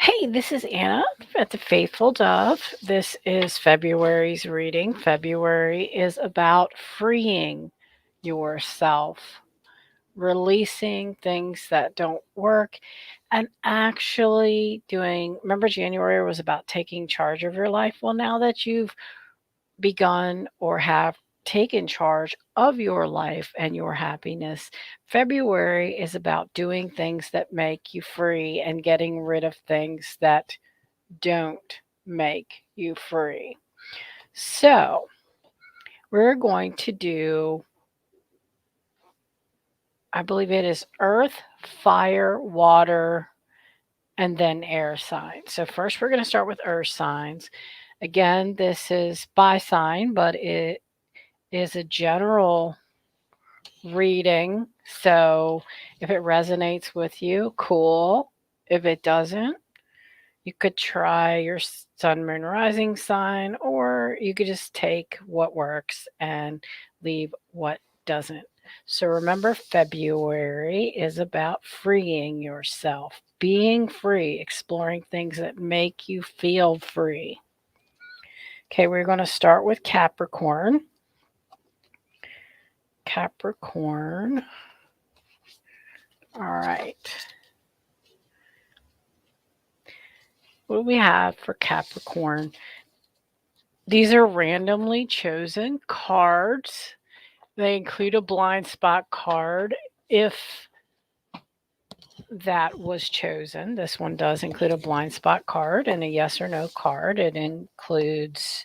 Hey, this is Anna at the Faithful Dove. This is February's reading. February is about freeing yourself, releasing things that don't work, and actually doing. Remember, January was about taking charge of your life. Well, now that you've begun or have taken charge of your life and your happiness, February is about doing things that make you free and getting rid of things that don't make you free. So, we're going to do, I believe it is earth, fire, water, and then air signs. So, first, we're going to start with earth signs. Again, this is by sign, but it is a general reading. So, if it resonates with you, cool. If it doesn't, you could try your sun, moon, rising sign, or you could just take what works and leave what doesn't. So remember, February is about freeing yourself, being free, exploring things that make you feel free. Okay, we're going to start with Capricorn. Capricorn. All right. What do we have for Capricorn? These are randomly chosen cards. They include a blind spot card if that was chosen. This one does include a blind spot card and a yes or no card. It includes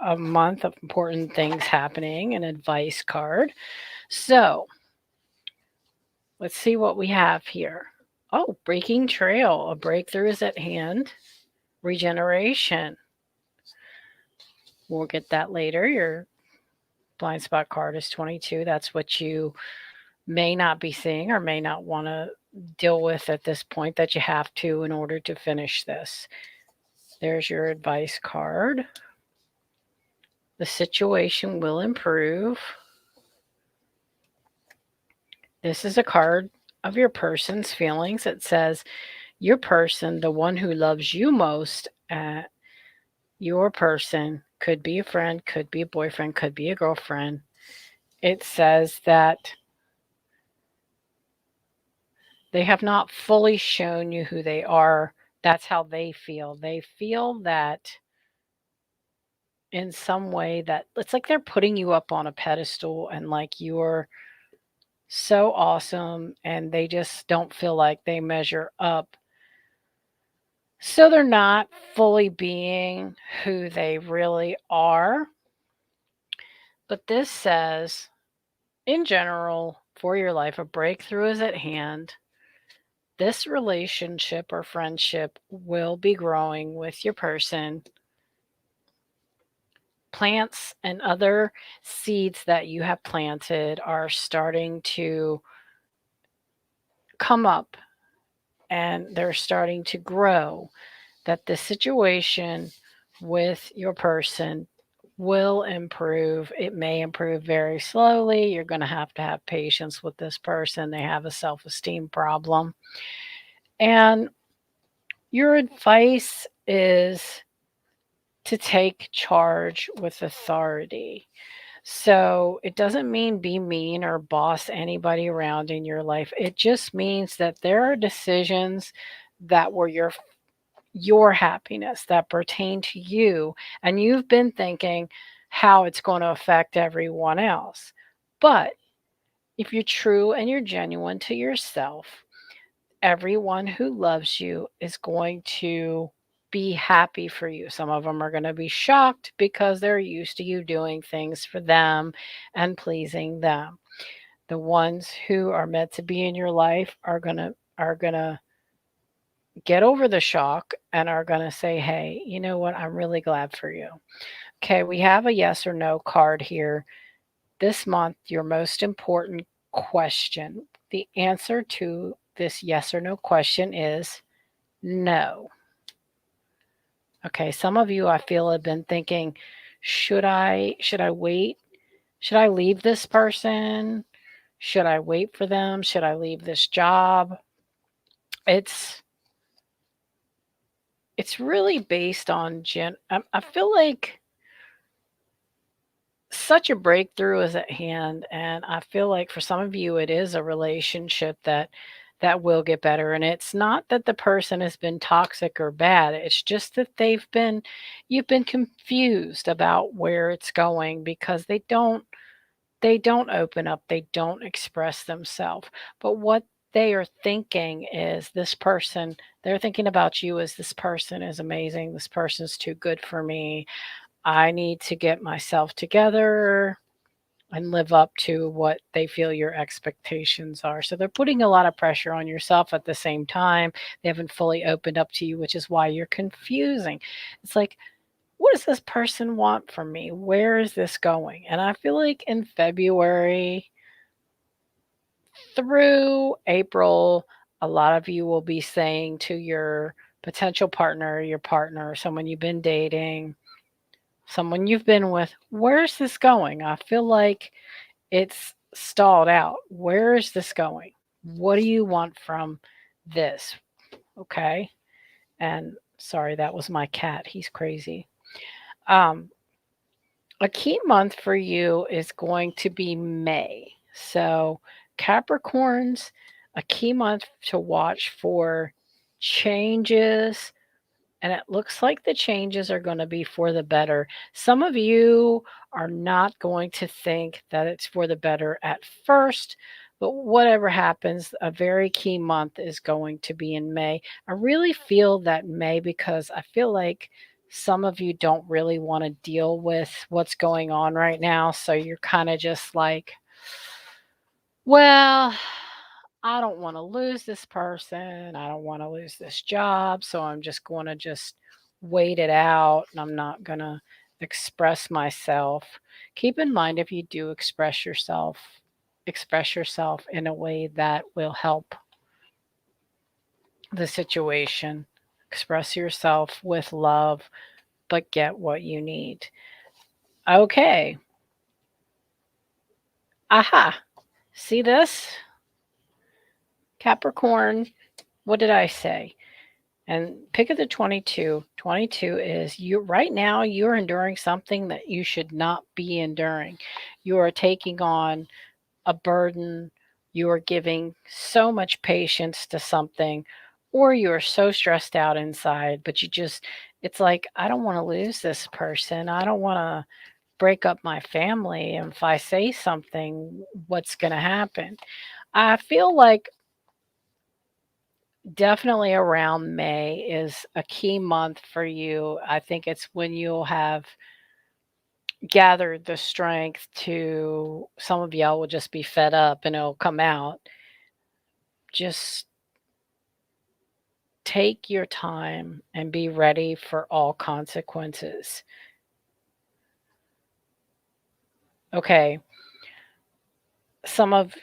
a month of important things happening, an advice card. So let's see what we have here. Oh, breaking trail. A breakthrough is at hand. Regeneration. We'll get that later. Your blind spot card is 22. That's what you may not be seeing or may not want to deal with at this point that you have to in order to finish this. There's your advice card. The situation will improve. This is a card of your person's feelings. It says, your person, the one who loves you most, your person could be a friend, could be a boyfriend, could be a girlfriend. It says that they have not fully shown you who they are. That's how they feel. They feel that in some way that it's like they're putting you up on a pedestal and like you're so awesome and they just don't feel like they measure up. So they're not fully being who they really are. But this says, in general, for your life, a breakthrough is at hand. This relationship or friendship will be growing with your person. Plants and other seeds that you have planted are starting to come up and they're starting to grow. That the situation with your person will improve. It may improve very slowly. You're going to have patience with this person. They have a self esteem problem. And your advice is to take charge with authority. So it doesn't mean be mean or boss anybody around in your life. It just means that there are decisions that were your happiness that pertain to you, and you've been thinking how it's going to affect everyone else. But if you're true and you're genuine to yourself, everyone who loves you is going to be happy for you. Some of them are going to be shocked because they're used to you doing things for them and pleasing them. The ones who are meant to be in your life are going to get over the shock and are going to say, "Hey, you know what? I'm really glad for you." Okay, we have a yes or no card here. This month, your most important question. The answer to this yes or no question is no. Okay, some of you I feel have been thinking, should I wait? Should I leave this person? Should I wait for them? Should I leave this job? It's it's really based on I feel like such a breakthrough is at hand, and I feel like for some of you it is a relationship that will get better, and it's not that the person has been toxic or bad, it's just that you've been confused about where it's going because they don't open up, they don't express themselves. But what they are thinking is they're thinking about you as this person is amazing, this person's too good for me. I need to get myself together and live up to what they feel your expectations are. So they're putting a lot of pressure on yourself at the same time. They haven't fully opened up to you, which is why you're confusing. It's like, what does this person want from me? Where is this going? And I feel like in February through April, a lot of you will be saying to your potential partner, your partner, someone you've been dating, someone you've been with, where's this going? I feel like it's stalled out. Where is this going? What do you want from this? Okay. And sorry, that was my cat. He's crazy. Um, a key month for you is going to be May. So, Capricorns, a key month to watch for changes, and it looks like the changes are going to be for the better. Some of you are not going to think that it's for the better at first, but whatever happens, a very key month is going to be in May. I really feel that May because I feel like some of you don't really want to deal with what's going on right now. So you're kind of just like, well, I don't want to lose this person. I don't want to lose this job. So I'm just going to just wait it out and I'm not going to express myself. Keep in mind if you do express yourself in a way that will help the situation. Express yourself with love, but get what you need. Okay. Aha. See this? Capricorn. What did I say? And pick of the 22. 22 is you right now you're enduring something that you should not be enduring. You are taking on a burden. You are giving so much patience to something, or you are so stressed out inside, but it's like, I don't want to lose this person. I don't want to break up my family. And if I say something, what's going to happen? I feel like definitely around May is a key month for you. I think it's when you'll have gathered the strength to, some of y'all will just be fed up and it'll come out. Just take your time and be ready for all consequences. Okay. Some of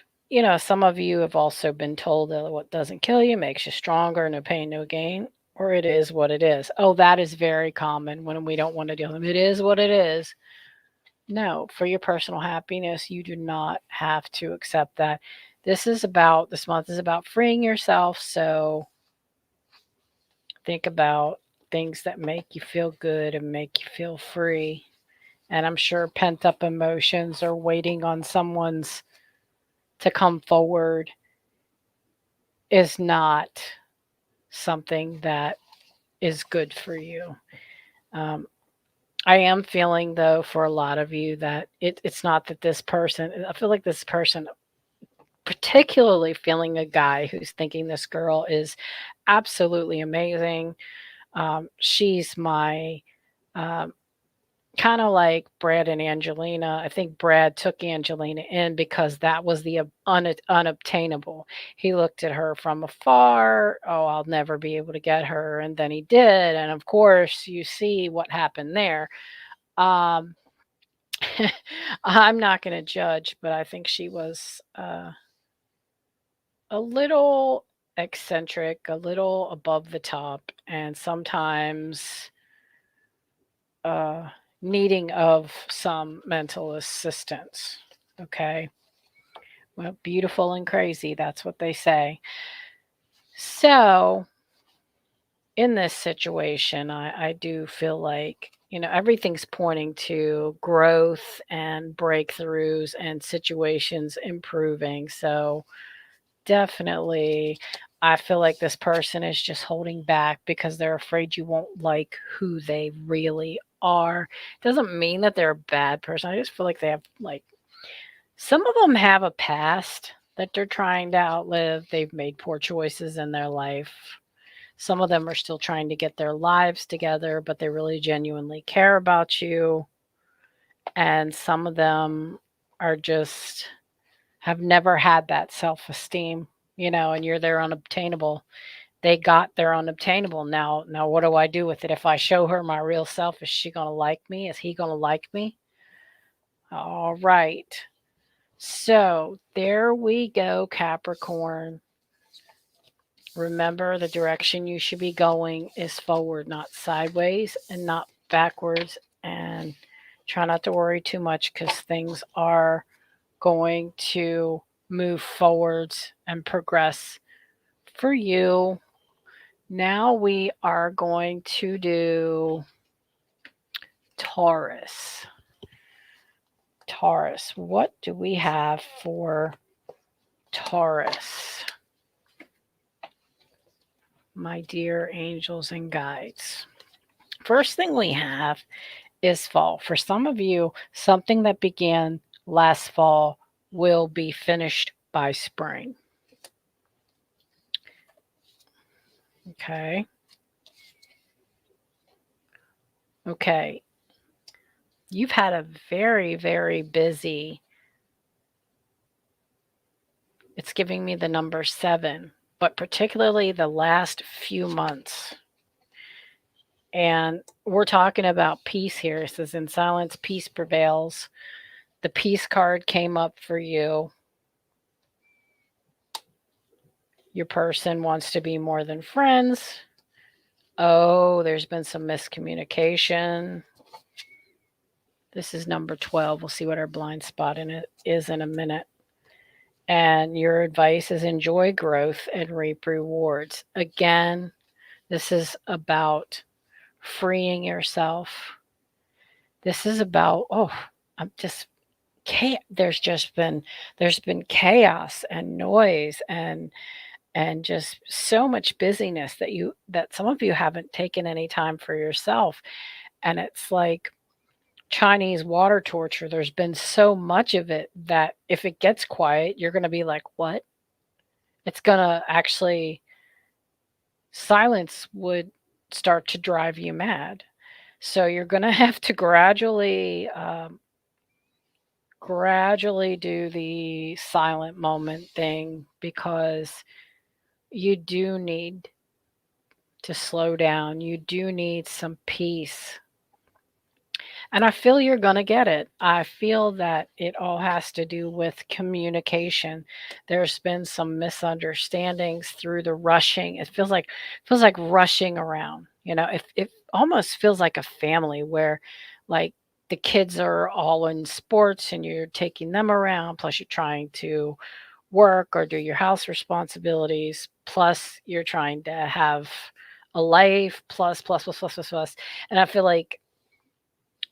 some of you have also been told that what doesn't kill you makes you stronger, no pain, no gain, or it is what it is. Oh, that is very common when we don't want to deal with it. It is what it is. No, for your personal happiness, you do not have to accept that. This month is about freeing yourself. So think about things that make you feel good and make you feel free. And I'm sure pent up emotions are waiting on someone's to come forward is not something that is good for you. Um, I am feeling though for a lot of you that it's not that this person. I feel like this person, particularly feeling a guy who's thinking this girl is absolutely amazing. She's my um, kind of like Brad and Angelina. I think Brad took Angelina in because that was the unobtainable. He looked at her from afar. Oh, I'll never be able to get her. And then he did. And of course, you see what happened there. Um, I'm not going to judge, but I think she was a little eccentric, a little above the top, and sometimes uh, needing of some mental assistance. Okay. Well, beautiful and crazy. That's what they say. So, in this situation, I do feel like, everything's pointing to growth and breakthroughs and situations improving. So definitely, I feel like this person is just holding back because they're afraid you won't like who they really are. Doesn't mean that they're a bad person. I just feel like they have, like, some of them have a past that they're trying to outlive. They've made poor choices in their life. Some of them are still trying to get their lives together, but they really genuinely care about you. And some of them are just have never had that self-esteem, and you're their unobtainable. They got their unobtainable. Now what do I do with it? If I show her my real self, is she going to like me? Is he going to like me? All right. So there we go, Capricorn. Remember, the direction you should be going is forward, not sideways and not backwards. And try not to worry too much because things are going to move forwards and progress for you. Now we are going to do Taurus. Taurus, what do we have for Taurus? My dear angels and guides. First thing we have is fall. For some of you, something that began last fall will be finished by spring. Okay. Okay. You've had a very, very busy, it's giving me the number 7, but particularly the last few months. And we're talking about peace here. It says, in silence, peace prevails. The peace card came up for you. Your person wants to be more than friends. Oh, there's been some miscommunication. This is number 12. We'll see what our blind spot in it is in a minute. And your advice is enjoy growth and reap rewards. Again, this is about freeing yourself. This is about, there's been chaos and noise and just so much busyness that some of you haven't taken any time for yourself. And it's like Chinese water torture. There's been so much of it that if it gets quiet, you're going to be like, what? It's going to actually, silence would start to drive you mad. So you're going to have to gradually do the silent moment thing, because you do need to slow down. You do need some peace. And I feel you're going to get it. I feel that it all has to do with communication. There's been some misunderstandings through the rushing. It feels like rushing around. It almost feels like a family where, like, the kids are all in sports and you're taking them around, plus you're trying to work or do your house responsibilities, plus you're trying to have a life, plus. And I feel like,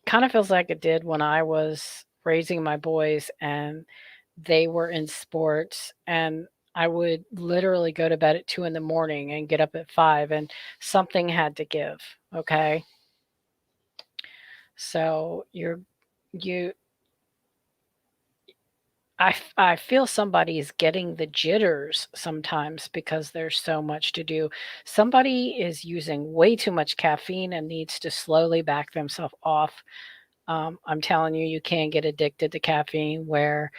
kind of feels like it did when I was raising my boys and they were in sports, and I would literally go to bed at 2 in the morning and get up at 5, and something had to give. Okay. So you, I feel somebody is getting the jitters sometimes because there's so much to do. Somebody is using way too much caffeine and needs to slowly back themselves off. I'm telling you, you can get addicted to caffeine where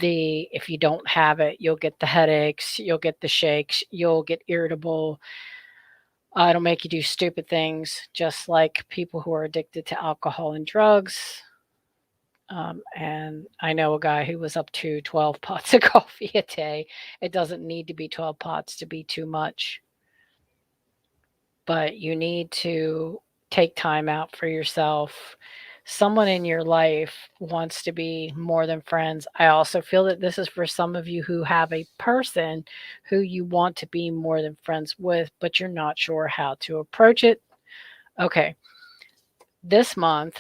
if you don't have it, you'll get the headaches, you'll get the shakes, you'll get irritable. It'll make you do stupid things, just like people who are addicted to alcohol and drugs. And I know a guy who was up to 12 pots of coffee a day. It doesn't need to be 12 pots to be too much, but you need to take time out for yourself. someone in your life wants to be more than friends. I also feel that this is for some of you who have a person who you want to be more than friends with, but you're not sure how to approach it. Okay, this month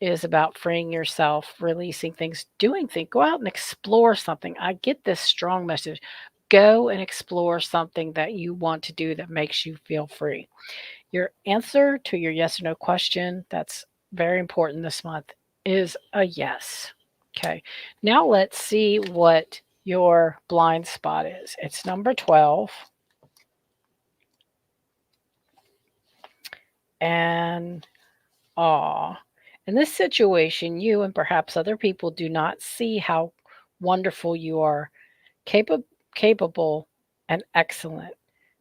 is about freeing yourself, releasing things, doing things. Go out and explore something. I get this strong message. Go and explore something that you want to do that makes you feel free. Your answer to your yes or no question, that's very important this month, is a yes. Okay. Now let's see what your blind spot is. It's number 12. And in this situation, you and perhaps other people do not see how wonderful you are, capable and excellent.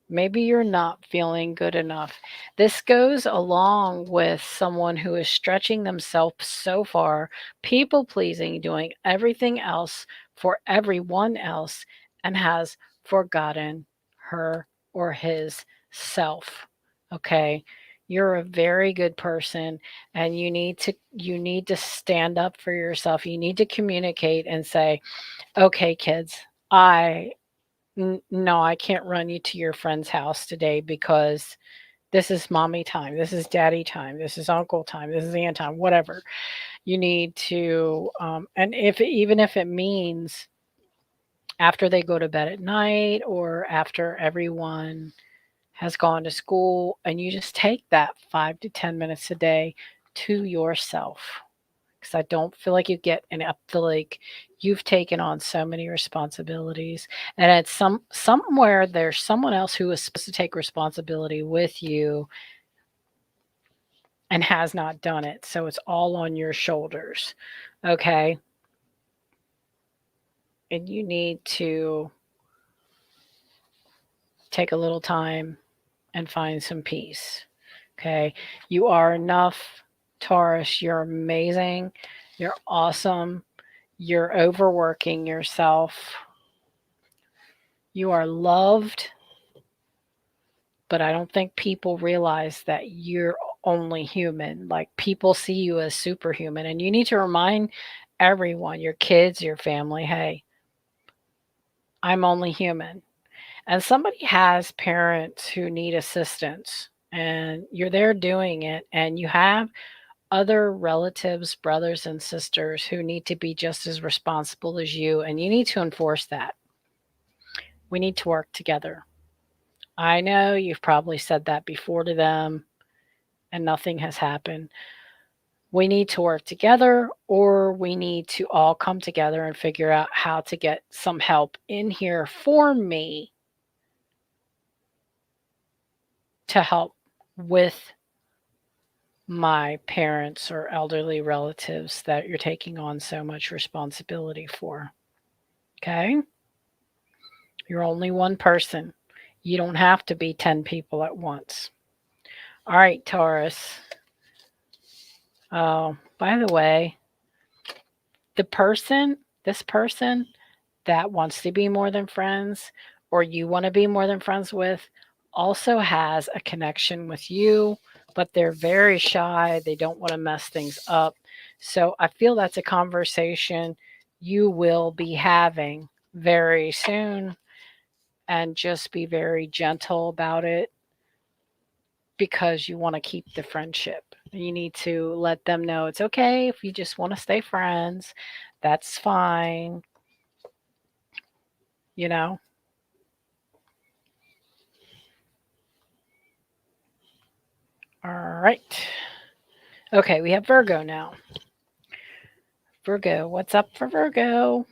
Maybe you're not feeling good enough. This goes along with someone who is stretching themselves so far, people pleasing, doing everything else for everyone else, and has forgotten her or his self. Okay? You're a very good person, and you need to stand up for yourself. You need to communicate and say, "Okay, kids, I no, I can't run you to your friend's house today because this is mommy time. This is daddy time. This is uncle time. This is aunt time, whatever. You need to, and even if it means after they go to bed at night or after everyone has gone to school, and you just take that 5 to 10 minutes a day to yourself. Because I don't feel like you get, and I feel like you've taken on so many responsibilities, and it's somewhere there's someone else who is supposed to take responsibility with you and has not done it. So it's all on your shoulders. Okay. And you need to take a little time and find some peace. Okay. You are enough, Taurus. You're amazing. You're awesome. You're overworking yourself. You are loved, but I don't think people realize that you're only human. Like, people see you as superhuman, and you need to remind everyone, your kids, your family, hey, I'm only human. And somebody has parents who need assistance, and you're there doing it, and you have other relatives, brothers and sisters who need to be just as responsible as you, and you need to enforce that. We need to work together. I know you've probably said that before to them and nothing has happened. We need to work together, or we need to all come together and figure out how to get some help in here for me to help with my parents or elderly relatives that you're taking on so much responsibility for. Okay? You're only one person. You don't have to be 10 people at once. All right, Taurus. Oh, by the way, this person that wants to be more than friends, or you want to be more than friends with, also has a connection with you, but they're very shy. They don't want to mess things up. So I feel that's a conversation you will be having very soon, and just be very gentle about it because you want to keep the friendship. You need to let them know it's okay if you just want to stay friends. That's fine, you know? All right. Okay, we have Virgo now. Virgo, what's up for Virgo?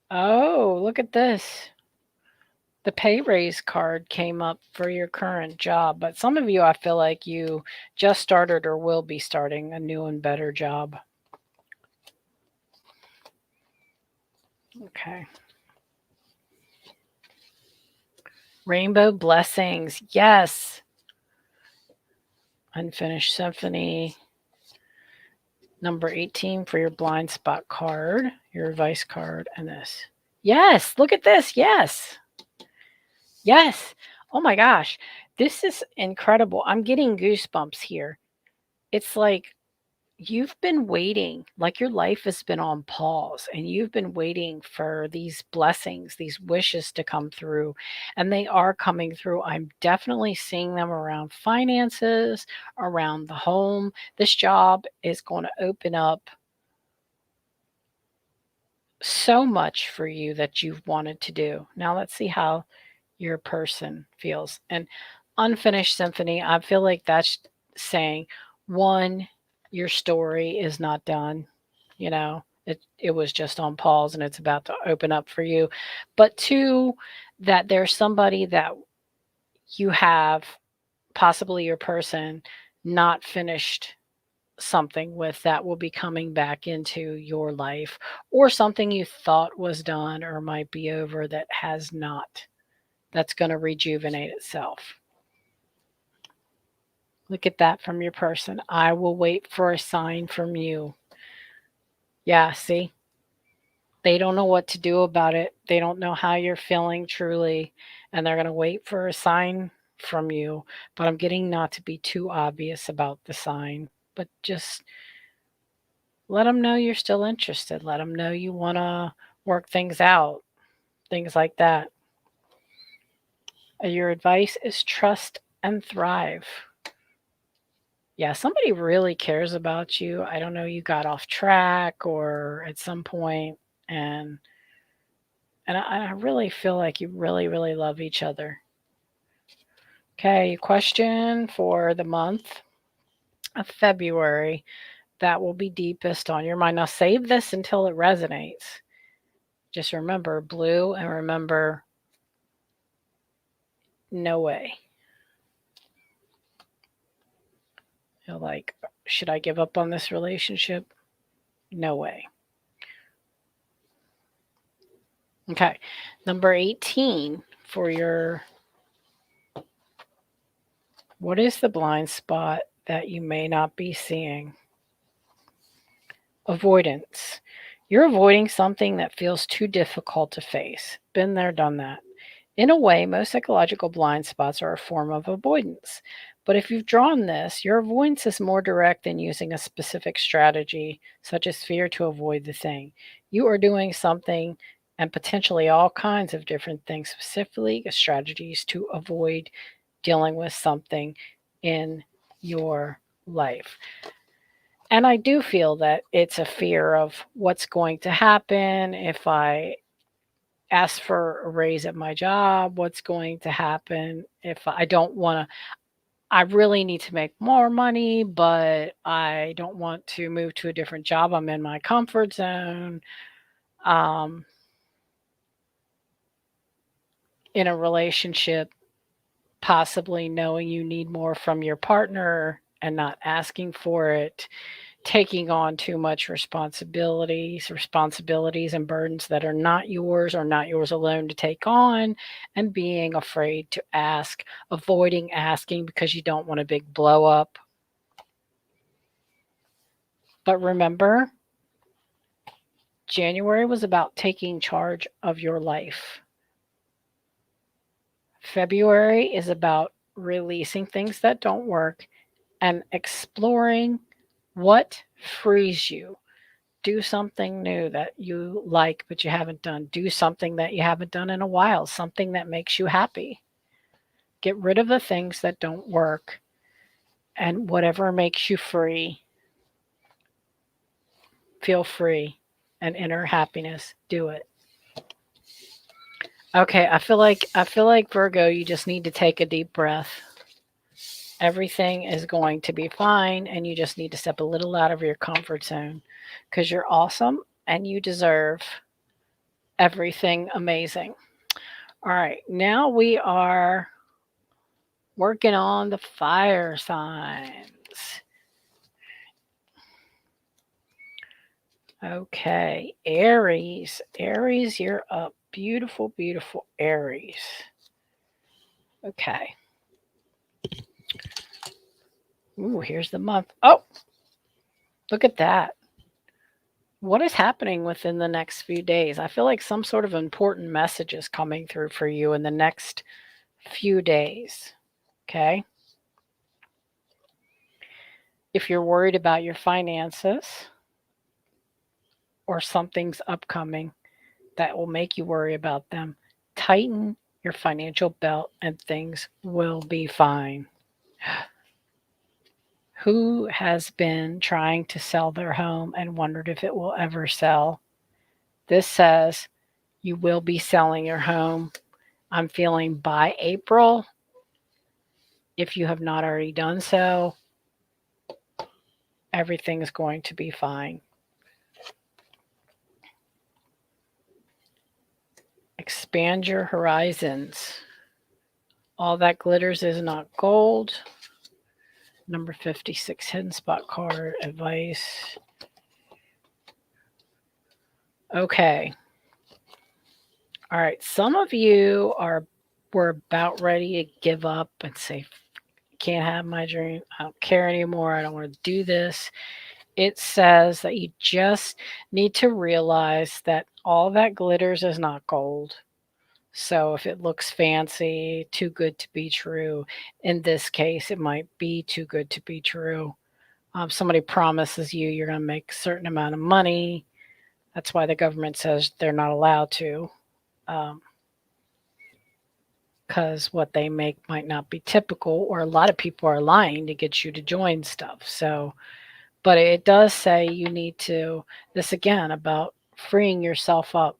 Oh, look at this. The pay raise card came up for your current job, but some of you, I feel like you just started or will be starting a new and better job. Okay. Rainbow blessings. Yes. Unfinished symphony. Number 18 for your blind spot card, your advice card, and this. Yes. Look at this. Yes. Yes. Oh my gosh. This is incredible. I'm getting goosebumps here. it's like you've been waiting, like your life has been on pause and you've been waiting for these blessings, these wishes to come through, and they are coming through. I'm definitely seeing them around finances, around the home. This job is going to open up so much for you that you've wanted to do. Now let's see how your person feels. And unfinished symphony, I feel like that's saying, one, your story is not done. It was just on pause and it's about to open up for you. But two, that there's somebody that you have, possibly your person, not finished something with, that will be coming back into your life, or something you thought was done or might be over that has not. That's going to rejuvenate itself. Look at that from your person. I will wait for a sign from you. Yeah, see? They don't know what to do about it. They don't know how you're feeling truly, and they're going to wait for a sign from you. But I'm getting not to be too obvious about the sign, but just let them know you're still interested. Let them know you want to work things out, things like that. Your advice is trust and thrive. Yeah, somebody really cares about you. I don't know, you got off track or at some point, and I really feel like you really, really love each other. Okay, question for the month of February that will be deepest on your mind. Now save this until it resonates. Just remember blue and remember no way. Like, should I give up on this relationship? No way. Okay, number 18 for your, what is the blind spot that you may not be seeing? Avoidance. You're avoiding something that feels too difficult to face. Been there, done that. In a way, most psychological blind spots are a form of avoidance. But if you've drawn this, your avoidance is more direct than using a specific strategy, such as fear to avoid the thing. You are doing something and potentially all kinds of different things, specifically strategies to avoid dealing with something in your life. And I do feel that it's a fear of what's going to happen if I ask for a raise at my job, what's going to happen if I don't want to. I really need to make more money, but I don't want to move to a different job. I'm in my comfort zone. Um, in a relationship, possibly knowing you need more from your partner and not asking for it, taking on too much responsibilities and burdens that are not yours or not yours alone to take on, and being afraid to ask, avoiding asking because you don't want a big blow up. But remember, January was about taking charge of your life. February is about releasing things that don't work and exploring what frees you. Do something new that you like but you haven't done. Do something that you haven't done in a while, something that makes you happy. Get rid of the things that don't work, and whatever makes you free, feel free and inner happiness, do it. Okay, I feel like Virgo, you just need to take a deep breath. Everything is going to be fine, and you just need to step a little out of your comfort zone because you're awesome and you deserve everything amazing. All right, now we are working on the fire signs. Okay, Aries. Aries, you're up. Beautiful, beautiful Aries. Okay. Ooh, here's the month. Oh, look at that. What is happening within the next few days? I feel like some sort of important message is coming through for you in the next few days. Okay. If you're worried about your finances or something's upcoming that will make you worry about them, tighten your financial belt and things will be fine. Who has been trying to sell their home and wondered if it will ever sell? This says you will be selling your home. I'm feeling by April. If you have not already done so, everything is going to be fine. Expand your horizons. All that glitters is not gold. Number 56, hidden spot card, advice. Okay. All right. Some of you were about ready to give up and say, can't have my dream. I don't care anymore. I don't want to do this. It says that you just need to realize that all that glitters is not gold. So if it looks fancy, too good to be true, in this case, it might be too good to be true. Somebody promises you you're going to make a certain amount of money. That's why the government says they're not allowed to, because what they make might not be typical, or a lot of people are lying to get you to join stuff. So, but it does say you need to, this again about freeing yourself up,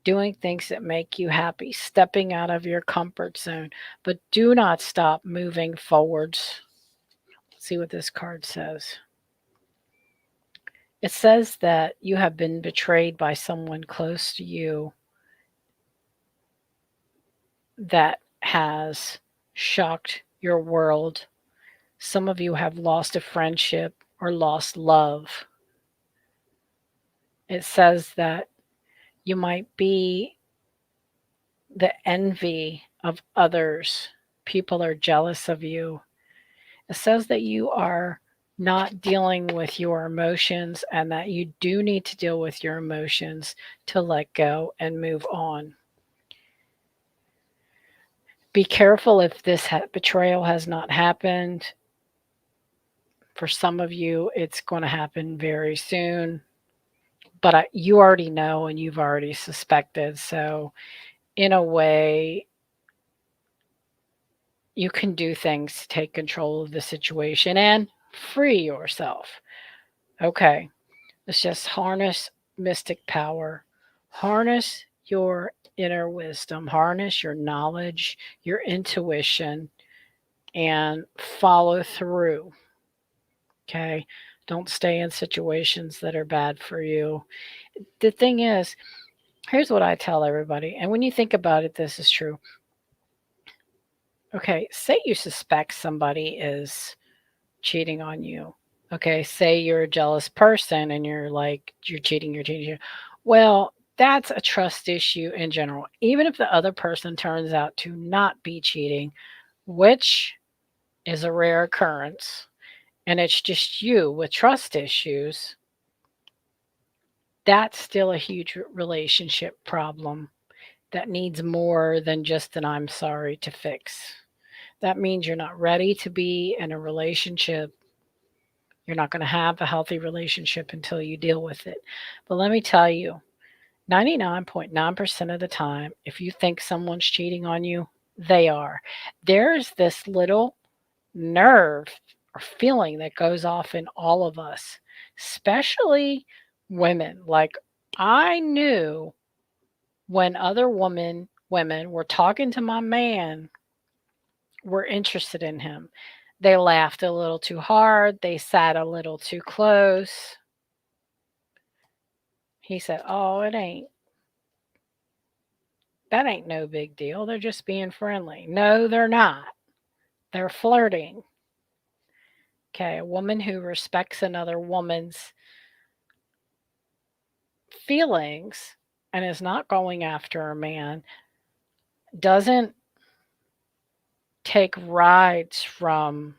doing things that make you happy, stepping out of your comfort zone, but do not stop moving forwards. Let's see what this card says. It says that you have been betrayed by someone close to you that has shocked your world. Some of you have lost a friendship or lost love. It says that you might be the envy of others. People are jealous of you. It says that you are not dealing with your emotions and that you do need to deal with your emotions to let go and move on. Be careful if this betrayal has not happened. For some of you, it's going to happen very soon. But you already know and you've already suspected. So, in a way, you can do things to take control of the situation and free yourself. Okay, let's just harness mystic power, harness your inner wisdom, harness your knowledge, your intuition, and follow through. Okay, don't stay in situations that are bad for you. The thing is, here's what I tell everybody, and when you think about it, this is true. Okay, say you suspect somebody is cheating on you. Okay, say you're a jealous person and you're like, you're cheating, you're cheating. Well, that's a trust issue in general. Even if the other person turns out to not be cheating, which is a rare occurrence, and it's just you with trust issues, that's still a huge relationship problem that needs more than just an I'm sorry to fix. That means you're not ready to be in a relationship. You're not going to have a healthy relationship until you deal with it. But let me tell you, 99.9% of the time, if you think someone's cheating on you, they are. There's this little nerve or feeling that goes off in all of us, especially women. Like, I knew when other women were talking to my man, were interested in him. They laughed a little too hard. They sat a little too close. He said, "Oh, that ain't no big deal. They're just being friendly." No, they're not. They're flirting. Okay, a woman who respects another woman's feelings and is not going after a man doesn't take rides from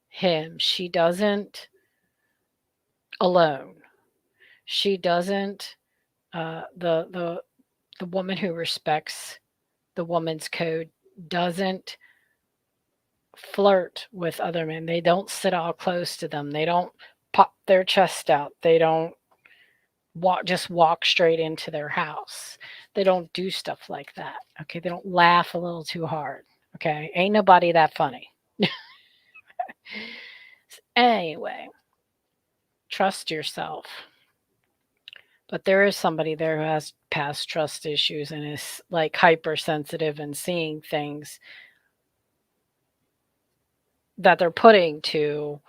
him. She doesn't alone. She doesn't the woman who respects the woman's code doesn't flirt with other men. They don't sit all close to them. They don't pop their chest out. They don't walk straight into their house. They don't do stuff like that. Okay, they don't laugh a little too hard. Okay, ain't nobody that funny. Anyway, trust yourself. But there is somebody there who has past trust issues and is like hypersensitive and seeing things that they're putting to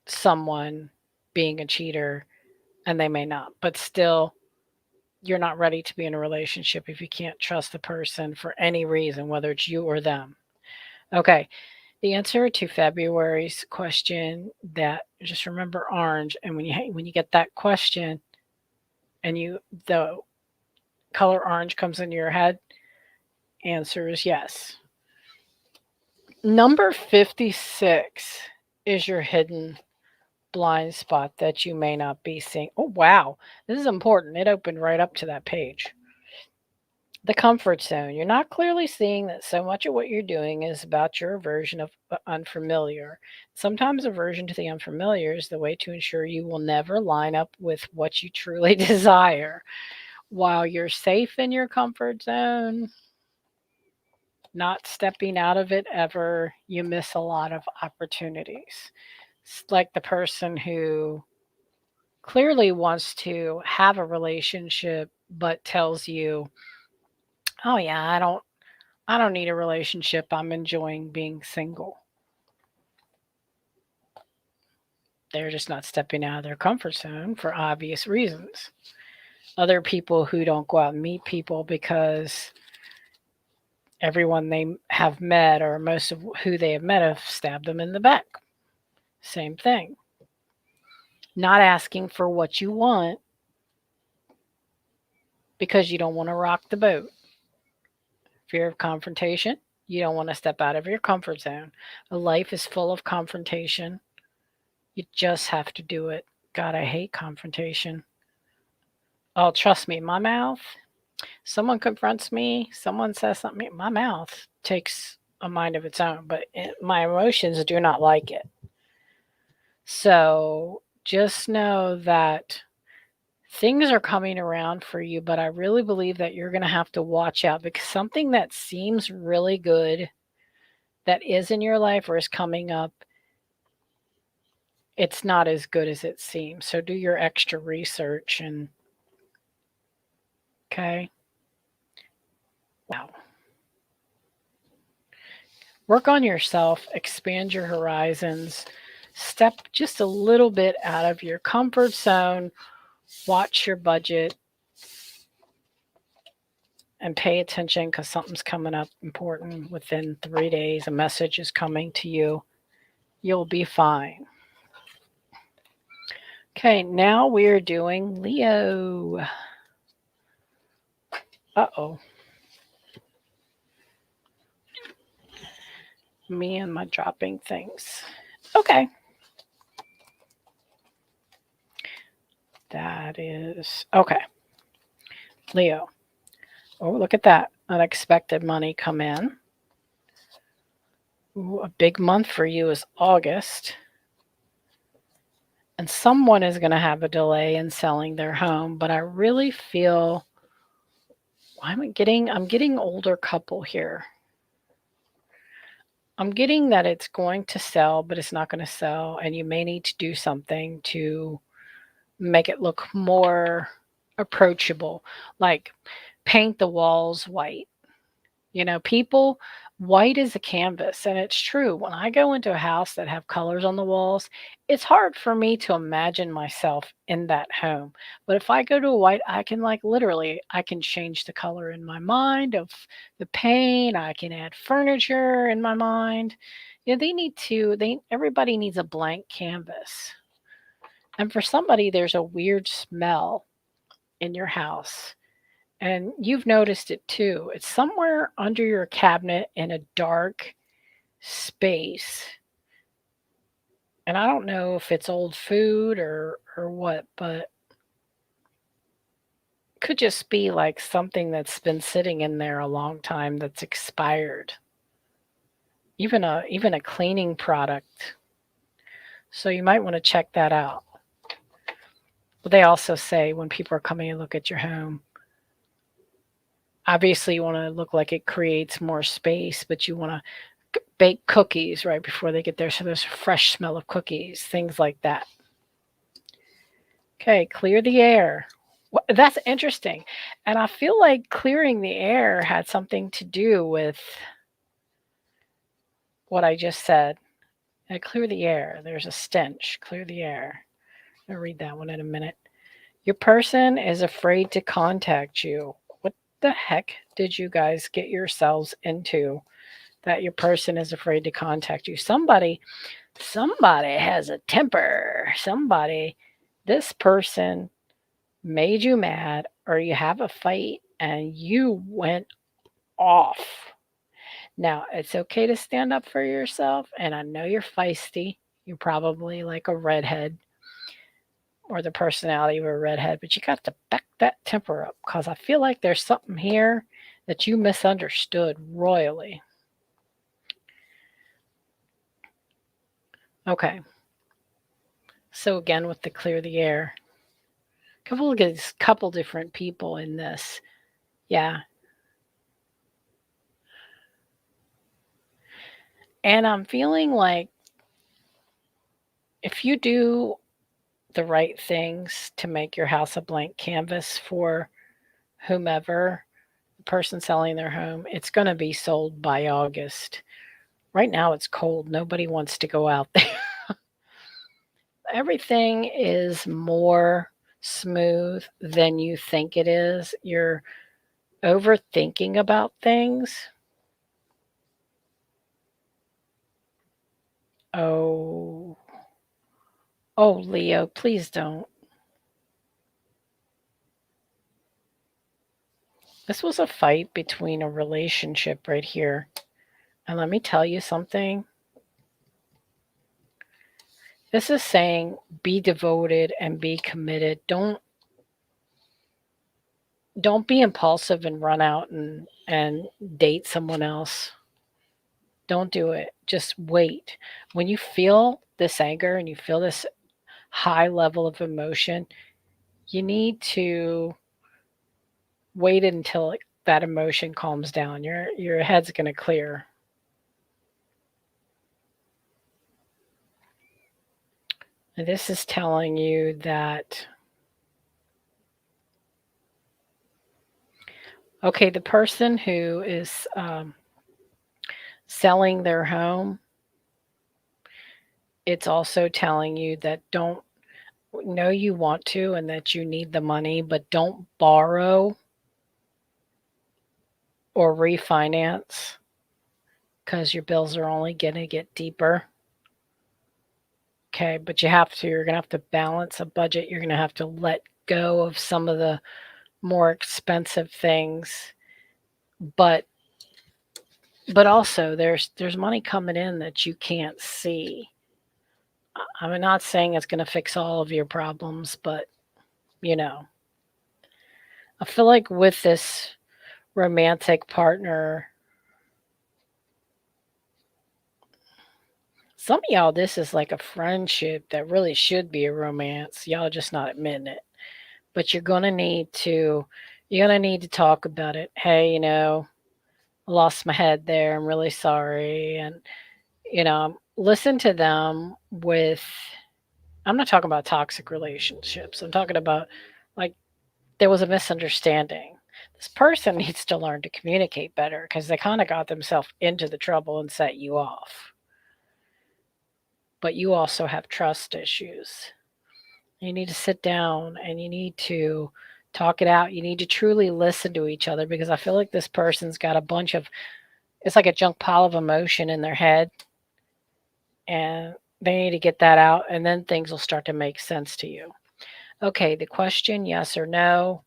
someone being a cheater, and they may not. But still, you're not ready to be in a relationship if you can't trust the person for any reason, whether it's you or them. Okay. The answer to February's question, that just remember orange, and when you get that question and the color orange comes into your head, answer is yes. Number 56 is your hidden blind spot that you may not be seeing. Oh, wow. This is important. It opened right up to that page. The comfort zone. You're not clearly seeing that so much of what you're doing is about your aversion of unfamiliar. Sometimes aversion to the unfamiliar is the way to ensure you will never line up with what you truly desire. While you're safe in your comfort zone, not stepping out of it ever, you miss a lot of opportunities. It's like the person who clearly wants to have a relationship but tells you, "Oh yeah, I don't need a relationship. I'm enjoying being single." They're just not stepping out of their comfort zone for obvious reasons. Other people who don't go out and meet people because everyone they have met or most of who they have met have stabbed them in the back. Same thing. Not asking for what you want because you don't want to rock the boat. Fear of confrontation. You don't want to step out of your comfort zone. A life is full of confrontation. You just have to do it. God, I hate confrontation. Oh, trust me, my mouth, someone confronts me, someone says something, my mouth takes a mind of its own, but my emotions do not like it. So just know that things are coming around for you, but I really believe that you're going to have to watch out, because something that seems really good that is in your life or is coming up, it's not as good as it seems. So do your extra research and okay. Wow. Work on yourself, expand your horizons, step just a little bit out of your comfort zone, watch your budget, and pay attention because something's coming up important within 3 days. A message is coming to you. You'll be fine. Okay, now we're doing Leo. Uh-oh. Me and my dropping things. Okay. That is, okay. Leo. Oh, look at that. Unexpected money come in. Ooh, a big month for you is August. And someone is going to have a delay in selling their home, but I really feel I'm getting older couple here. I'm getting that it's going to sell, but it's not going to sell, and you may need to do something to make it look more approachable, like paint the walls white. You know, people, white is a canvas, and it's true. When I go into a house that have colors on the walls, it's hard for me to imagine myself in that home. But if I go to a white, I can like literally, I can change the color in my mind of the paint. I can add furniture in my mind. Yeah, everybody needs a blank canvas. And for somebody, there's a weird smell in your house. And you've noticed it too. It's somewhere under your cabinet in a dark space. And I don't know if it's old food or what, but it could just be like something that's been sitting in there a long time that's expired. even a cleaning product. So you might want to check that out. But they also say when people are coming and look at your home, obviously you want to look like it creates more space, but you want to bake cookies right before they get there, so there's a fresh smell of cookies, things like that. Okay, clear the air. That's interesting. And I feel like clearing the air had something to do with what I just said. Clear the air. There's a stench. Clear the air. I'll read that one in a minute. Your person is afraid to contact you. What the heck did you guys get yourselves into that your person is afraid to contact you? Somebody has a temper. This person made you mad, or you have a fight and you went off. Now, it's okay to stand up for yourself, and I know you're feisty. You're probably like a redhead or the personality of a redhead, but you got to back that temper up, because I feel like there's something here that you misunderstood royally. Okay. So again, with the clear the air, couple different people in this. Yeah. And I'm feeling like if you do the right things to make your house a blank canvas for whomever, the person selling their home, it's going to be sold by August. Right now it's cold. Nobody wants to go out there. Everything is more smooth than you think it is. You're overthinking about things. Oh, Leo, please don't. This was a fight between a relationship right here. And let me tell you something. This is saying be devoted and be committed. Don't be impulsive and run out and date someone else. Don't do it. Just wait. When you feel this anger and you feel this high level of emotion, you need to wait until that emotion calms down. Your head's going to clear. And this is telling you that, okay, the person who is selling their home, it's also telling you that don't know you want to and that you need the money, but don't borrow or refinance, because your bills are only going to get deeper. Okay, but you're going to have to balance a budget. You're going to have to let go of some of the more expensive things. But also there's money coming in that you can't see. I'm not saying it's going to fix all of your problems, but I feel like with this romantic partner, some of y'all, this is like a friendship that really should be a romance. Y'all just not admitting it. But you're gonna need to talk about it. Hey, I lost my head there. I'm really sorry. And listen to them with, I'm not talking about toxic relationships. I'm talking about, like, there was a misunderstanding. This person needs to learn to communicate better, because they kind of got themselves into the trouble and set you off. But you also have trust issues. You need to sit down and you need to talk it out. You need to truly listen to each other, because I feel like this person's got a bunch of, it's like a junk pile of emotion in their head, and they need to get that out, and then things will start to make sense to you. Okay, the question, yes or no,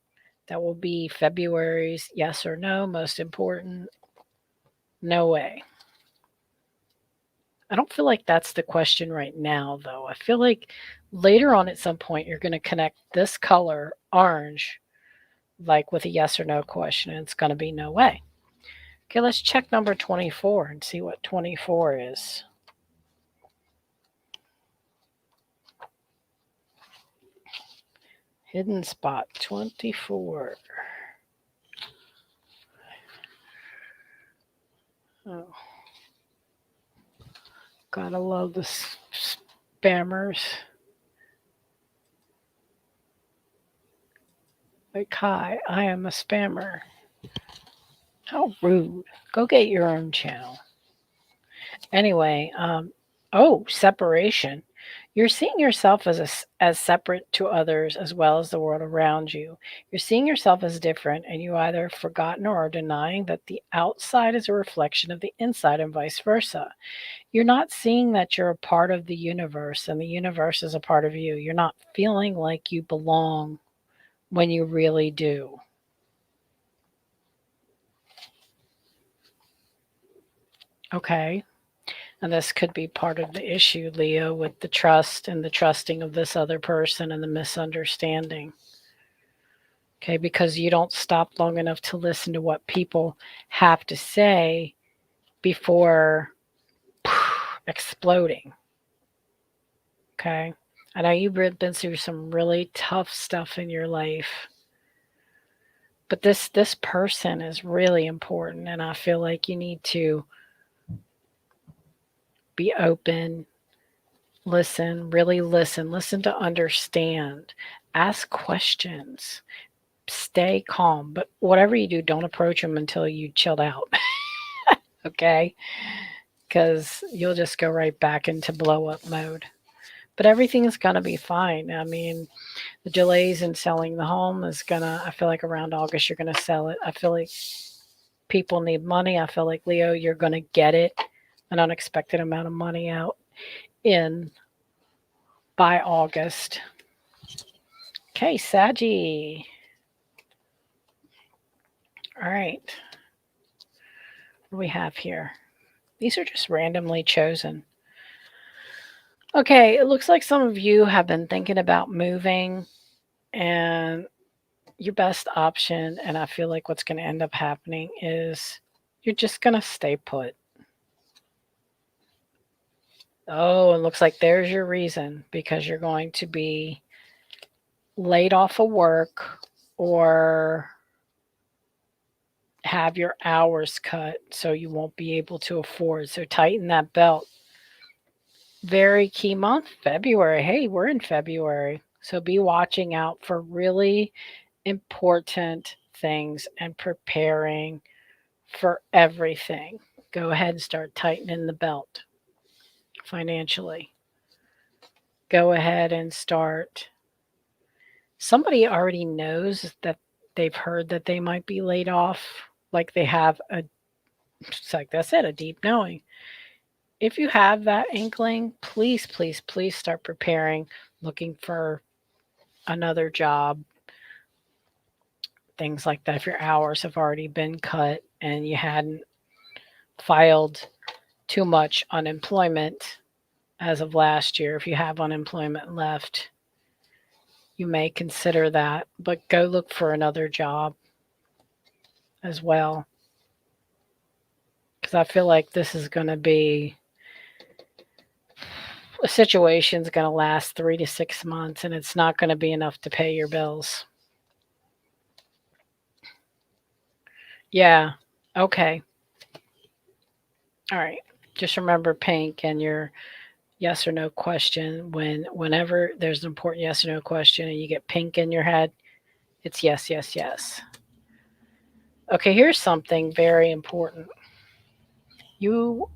that will be February's yes or no, most important. No way. I don't feel like that's the question right now, though. I feel like later on at some point you're going to connect this color, orange, like with a yes or no question, and it's going to be no way. Okay, let's check number 24 and see what 24 is. Hidden spot 24. Oh. Gotta love the spammers. Like, hi, I am a spammer. How rude. Go get your own channel. Anyway, separation. You're seeing yourself as separate to others as well as the world around you. You're seeing yourself as different, and you either have forgotten or are denying that the outside is a reflection of the inside and vice versa. You're not seeing that you're a part of the universe and the universe is a part of you. You're not feeling like you belong when you really do. Okay. And this could be part of the issue, Leo, with the trust and the trusting of this other person and the misunderstanding. Okay, because you don't stop long enough to listen to what people have to say before exploding. Okay. I know you've been through some really tough stuff in your life. But this person is really important, and I feel like you need to be open, really listen to understand, ask questions, stay calm. But whatever you do, don't approach them until you chilled out. Okay? Because you'll just go right back into blow up mode. But everything's going to be fine. I mean, the delays in selling the home is going to, I feel like around August, you're going to sell it. I feel like people need money. I feel like, Leo, you're going to get it, an unexpected amount of money out in by August. Okay, Saggy. All right. What do we have here? These are just randomly chosen. Okay, it looks like some of you have been thinking about moving, and your best option, and I feel like what's going to end up happening is you're just going to stay put. Oh, it looks like there's your reason, because you're going to be laid off of work or have your hours cut so you won't be able to afford. So tighten that belt. Very key month, February. Hey, we're in February. So be watching out for really important things and preparing for everything. Go ahead and start tightening the belt financially. Go ahead and start. Somebody already knows that they've heard that they might be laid off, like they have like I said, a deep knowing. If you have that inkling, please, please, please start preparing, looking for another job, things like that. If your hours have already been cut and you hadn't filed too much unemployment as of last year, if you have unemployment left, you may consider that, but go look for another job as well. Because I feel like this is going to be a situation's going to last 3 to 6 months, and it's not going to be enough to pay your bills. Yeah. Okay. All right. Just remember pink and your yes or no question. Whenever there's an important yes or no question and you get pink in your head, it's yes, yes, yes. Okay, here's something very important.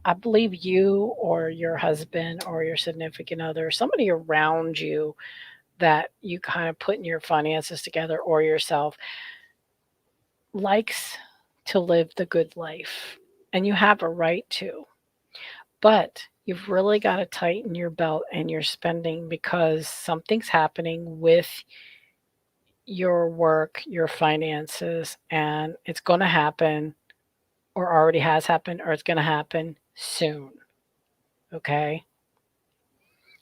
I believe you or your husband or your significant other, somebody around you that you kind of put in your finances together or yourself, likes to live the good life. And you have a right to. But you've really got to tighten your belt and your spending, because something's happening with your work, your finances, and it's going to happen, or already has happened, or it's going to happen soon. Okay?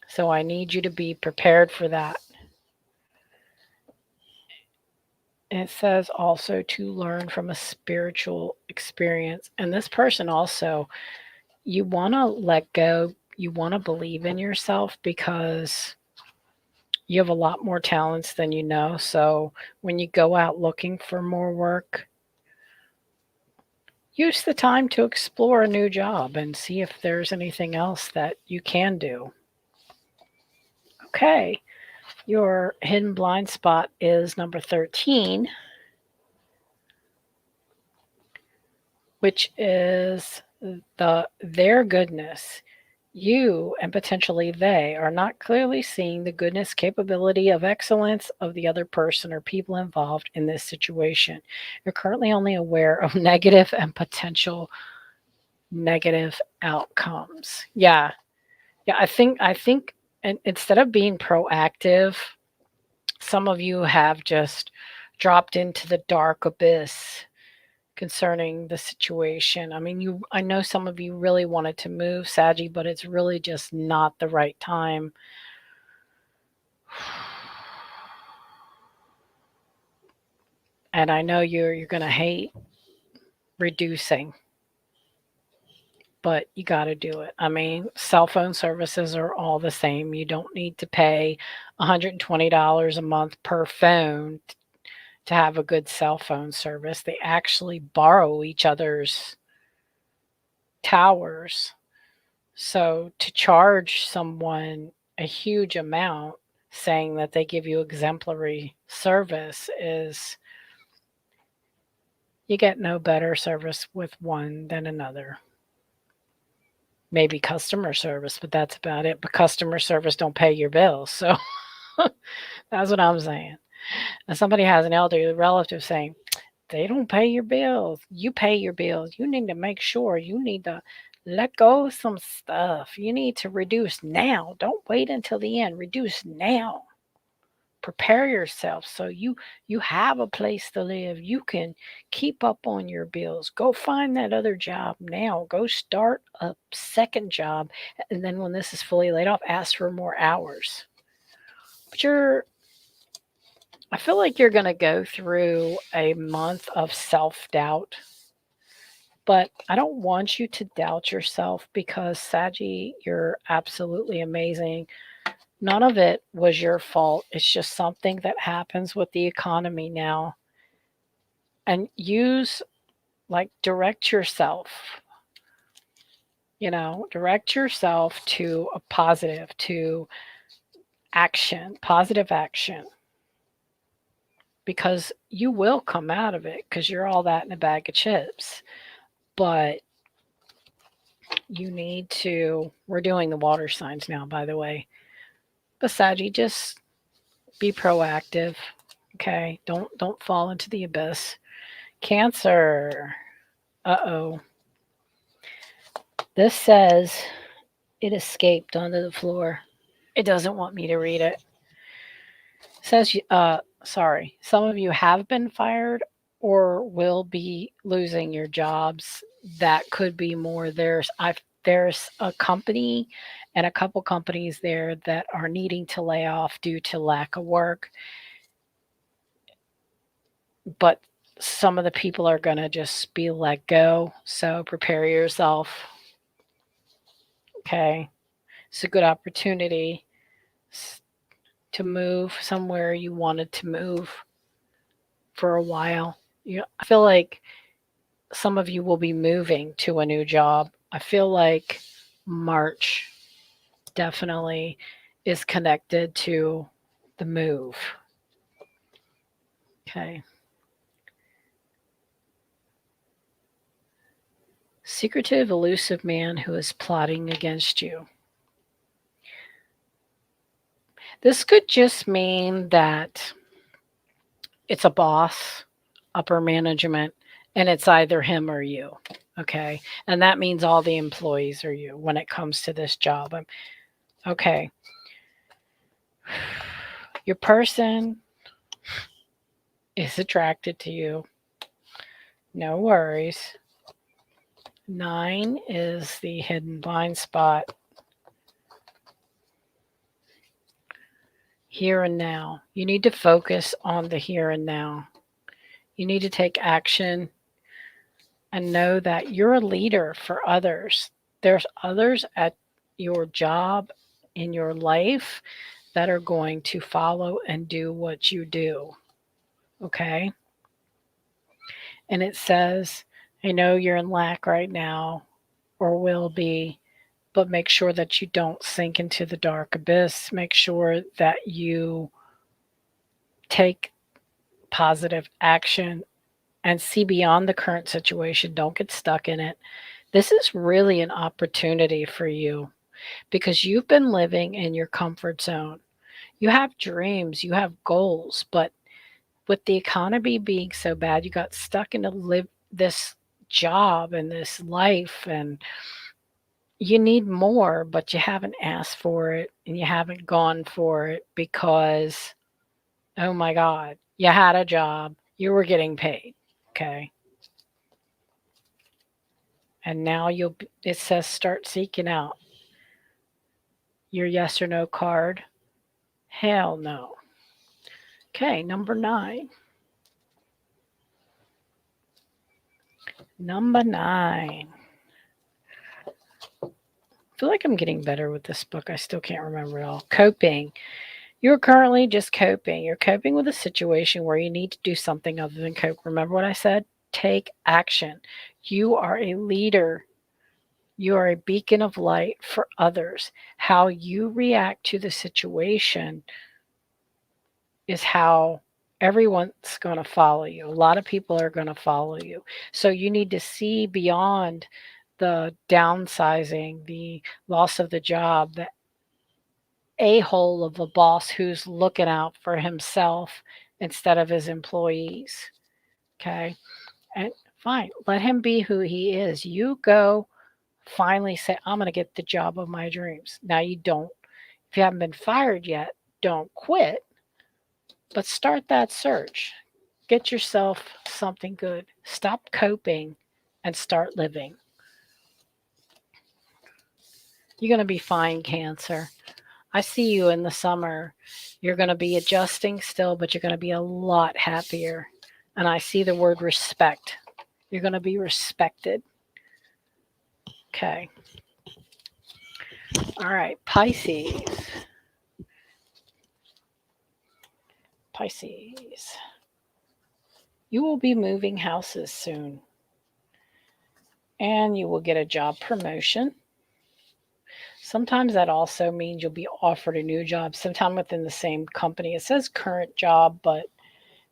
So I need you to be prepared for that. it says also to learn from a spiritual experience. And this person also, you want to let go, you want to believe in yourself because you have a lot more talents than you know. So when you go out looking for more work, use the time to explore a new job and see if there's anything else that you can do. Okay, your hidden blind spot is number 13, which is their goodness. You and potentially they are not clearly seeing the goodness, capability of excellence of the other person or people involved in this situation. You're currently only aware of negative and potential negative outcomes. Yeah. Yeah, I think and instead of being proactive, some of you have just dropped into the dark abyss concerning the situation. I mean, I know some of you really wanted to move, Saggy, but it's really just not the right time. And I know you're going to hate reducing, but you got to do it. I mean, cell phone services are all the same. You don't need to pay $120 a month per phone to have a good cell phone service. They actually borrow each other's towers. So to charge someone a huge amount saying that they give you exemplary service is, you get no better service with one than another. Maybe customer service, but that's about it. But customer service don't pay your bills. So that's what I'm saying. And somebody has an elderly relative saying, they don't pay your bills. You pay your bills. You need to make sure you need to let go of some stuff. You need to reduce now. Don't wait until the end. Reduce now. Prepare yourself so you have a place to live. You can keep up on your bills. Go find that other job now. Go start a second job, and then when this is fully laid off, ask for more hours. But I feel like you're going to go through a month of self-doubt, but I don't want you to doubt yourself because, Saggy, you're absolutely amazing. None of it was your fault. It's just something that happens with the economy now. And direct yourself, direct yourself to a positive, to action, positive action, because you will come out of it because you're all that in a bag of chips. But we're doing the water signs now, by the way. But Saggy, just be proactive. Okay. Don't fall into the abyss. Cancer. Uh-oh. This says it escaped onto the floor. It doesn't want me to read it. It says, sorry, some of you have been fired or will be losing your jobs. That could be more. There's a company and a couple companies there that are needing to lay off due to lack of work. But some of the people are going to just be let go. So prepare yourself. Okay. It's a good opportunity to move somewhere you wanted to move for a while. I feel like some of you will be moving to a new job. I feel like March definitely is connected to the move. Okay. Secretive, elusive man who is plotting against you. This could just mean that it's a boss, upper management, and it's either him or you. Okay. And that means all the employees are you when it comes to this job. Okay. Your person is attracted to you. No worries. 9 is the hidden blind spot. Here and now. You need to focus on the here and now. You need to take action and know that you're a leader for others. There's others at your job, in your life, that are going to follow and do what you do. Okay? And it says, I know you're in lack right now or will be, but make sure that you don't sink into the dark abyss. Make sure that you take positive action and see beyond the current situation. Don't get stuck in it. This is really an opportunity for you because you've been living in your comfort zone. You have dreams, you have goals, but with the economy being so bad, you got stuck in this job and this life, and you need more, but you haven't asked for it and you haven't gone for it because, oh my God, you had a job, you were getting paid. Okay. And now it says start seeking out your yes or no card. Hell no. Okay, number 9. Number 9. I feel like I'm getting better with this book. I still can't remember it all. Coping. You're currently just coping. You're coping with a situation where you need to do something other than cope. Remember what I said? Take action. You are a leader. You are a beacon of light for others. How you react to the situation is how everyone's going to follow you. A lot of people are going to follow you. So you need to see beyond the downsizing, the loss of the job, the a-hole of a boss who's looking out for himself instead of his employees. Okay. And fine, let him be who he is. You go finally say, I'm going to get the job of my dreams. Now, if you haven't been fired yet, don't quit, but start that search. Get yourself something good. Stop coping and start living. You're going to be fine, Cancer. I see you in the summer. You're going to be adjusting still, but you're going to be a lot happier. And I see the word respect. You're going to be respected. Okay. All right, Pisces. Pisces. You will be moving houses soon. And you will get a job promotion. Sometimes that also means you'll be offered a new job sometime within the same company. It says current job, but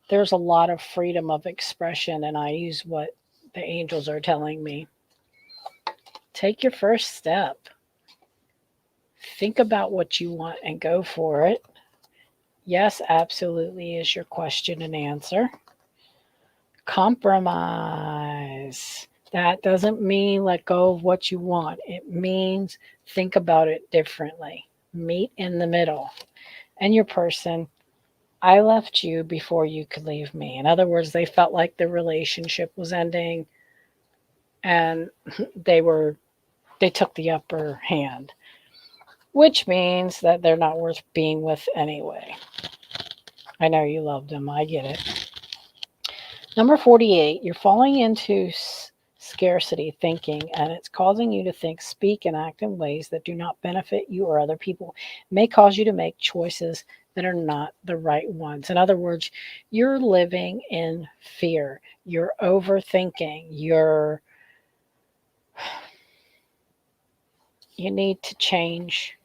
there's a lot of freedom of expression, and I use what the angels are telling me. Take your first step. Think about what you want and go for it. Yes, absolutely is your question and answer. Compromise. That doesn't mean let go of what you want. It means think about it differently. Meet in the middle. And your person, I left you before you could leave me. In other words, they felt like the relationship was ending and they took the upper hand, which means that they're not worth being with anyway. I know you loved them. I get it. Number 48, you're falling into scarcity thinking, and it's causing you to think, speak, and act in ways that do not benefit you or other people. It may cause you to make choices that are not the right ones. In other words, you're living in fear. You're overthinking. You need to change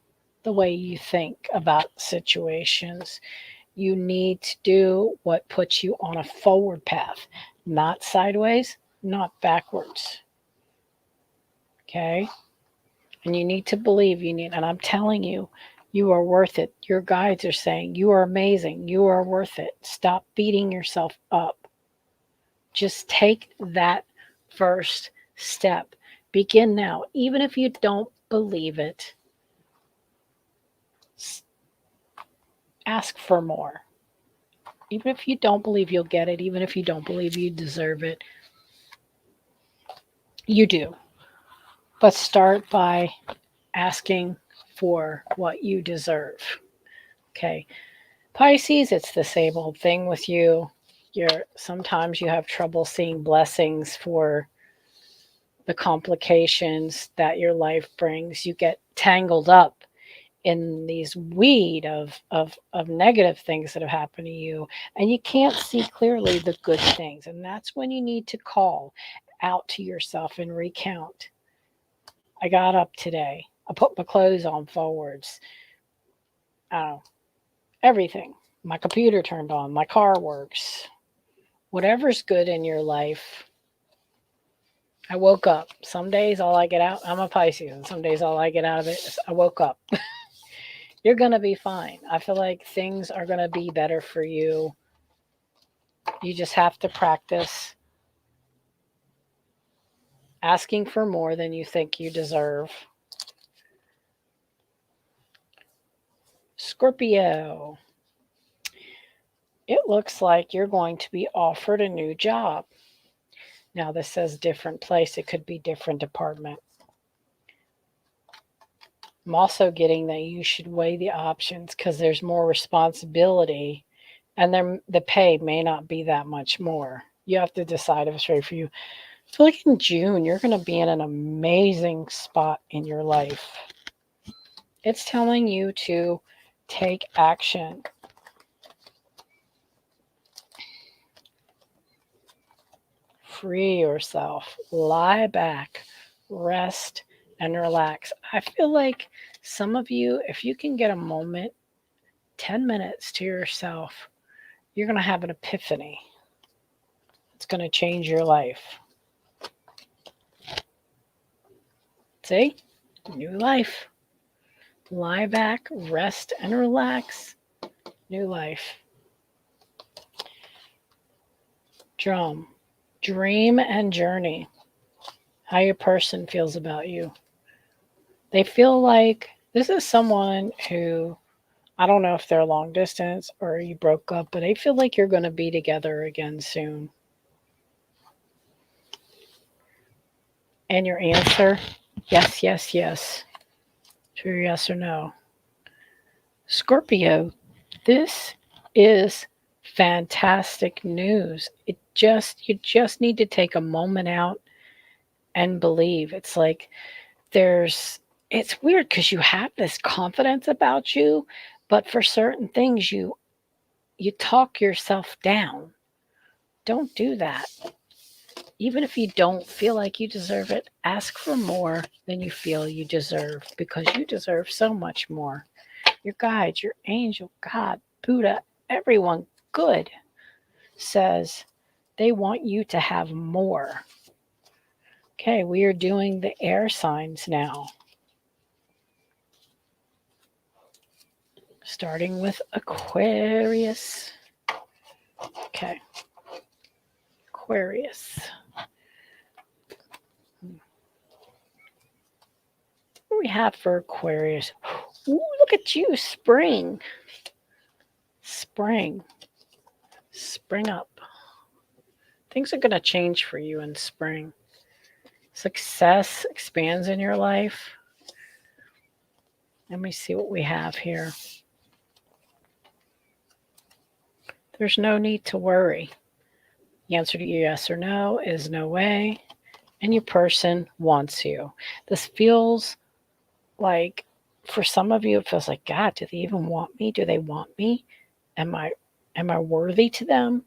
the way you think about situations. You need to do what puts you on a forward path, not sideways, not backwards. Okay? And you need to believe and I'm telling you, you are worth it. Your guides are saying you are amazing. You are worth it. Stop beating yourself up. Just take that first step. Begin now. Even if you don't believe it, ask for more. Even if you don't believe you'll get it, even if you don't believe you deserve it, you do. But start by asking for what you deserve. Okay. Pisces, it's the same old thing with you. sometimes you have trouble seeing blessings for the complications that your life brings. You get tangled up in these weed of negative things that have happened to you, and you can't see clearly the good things. And that's when you need to call out to yourself and recount. I got up today. I put my clothes on forwards. Everything. My computer turned on. My car works. Whatever's good in your life. I woke up. Some days all I get out, I'm a Pisces, and some days all I get out of it is I woke up. You're going to be fine. I feel like things are going to be better for you. You just have to practice asking for more than you think you deserve. Scorpio. It looks like you're going to be offered a new job. Now, this says different place. It could be different department. I'm also getting that you should weigh the options because there's more responsibility and the pay may not be that much more. You have to decide if it's right for you. I feel like in June, you're going to be in an amazing spot in your life. It's telling you to take action. Free yourself. Lie back. Rest and relax. I feel like some of you, if you can get a moment, 10 minutes to yourself, you're going to have an epiphany. It's going to change your life. See? New life. Lie back, rest, and relax. New life. Drum. Dream and journey. How your person feels about you. They feel like this is someone who, I don't know if they're long distance or you broke up, but they feel like you're going to be together again soon. And your answer, yes, yes, yes. True yes or no. Scorpio, this is fantastic news. You just need to take a moment out and believe. It's like it's weird because you have this confidence about you, but for certain things you talk yourself down. Don't do that. Even if you don't feel like you deserve it, ask for more than you feel you deserve because you deserve so much more. Your guides, your angel, God, Buddha, everyone good says they want you to have more. Okay, we are doing the air signs now. Starting with Aquarius. Okay. Aquarius. What do we have for Aquarius? Ooh, look at you, spring. Spring. Spring up. Things are going to change for you in spring. Success expands in your life. Let me see what we have here. There's no need to worry. The answer to yes or no is no way. And your person wants you. This feels like, for some of you, it feels like, God, do they even want me? Do they want me? Am I worthy to them?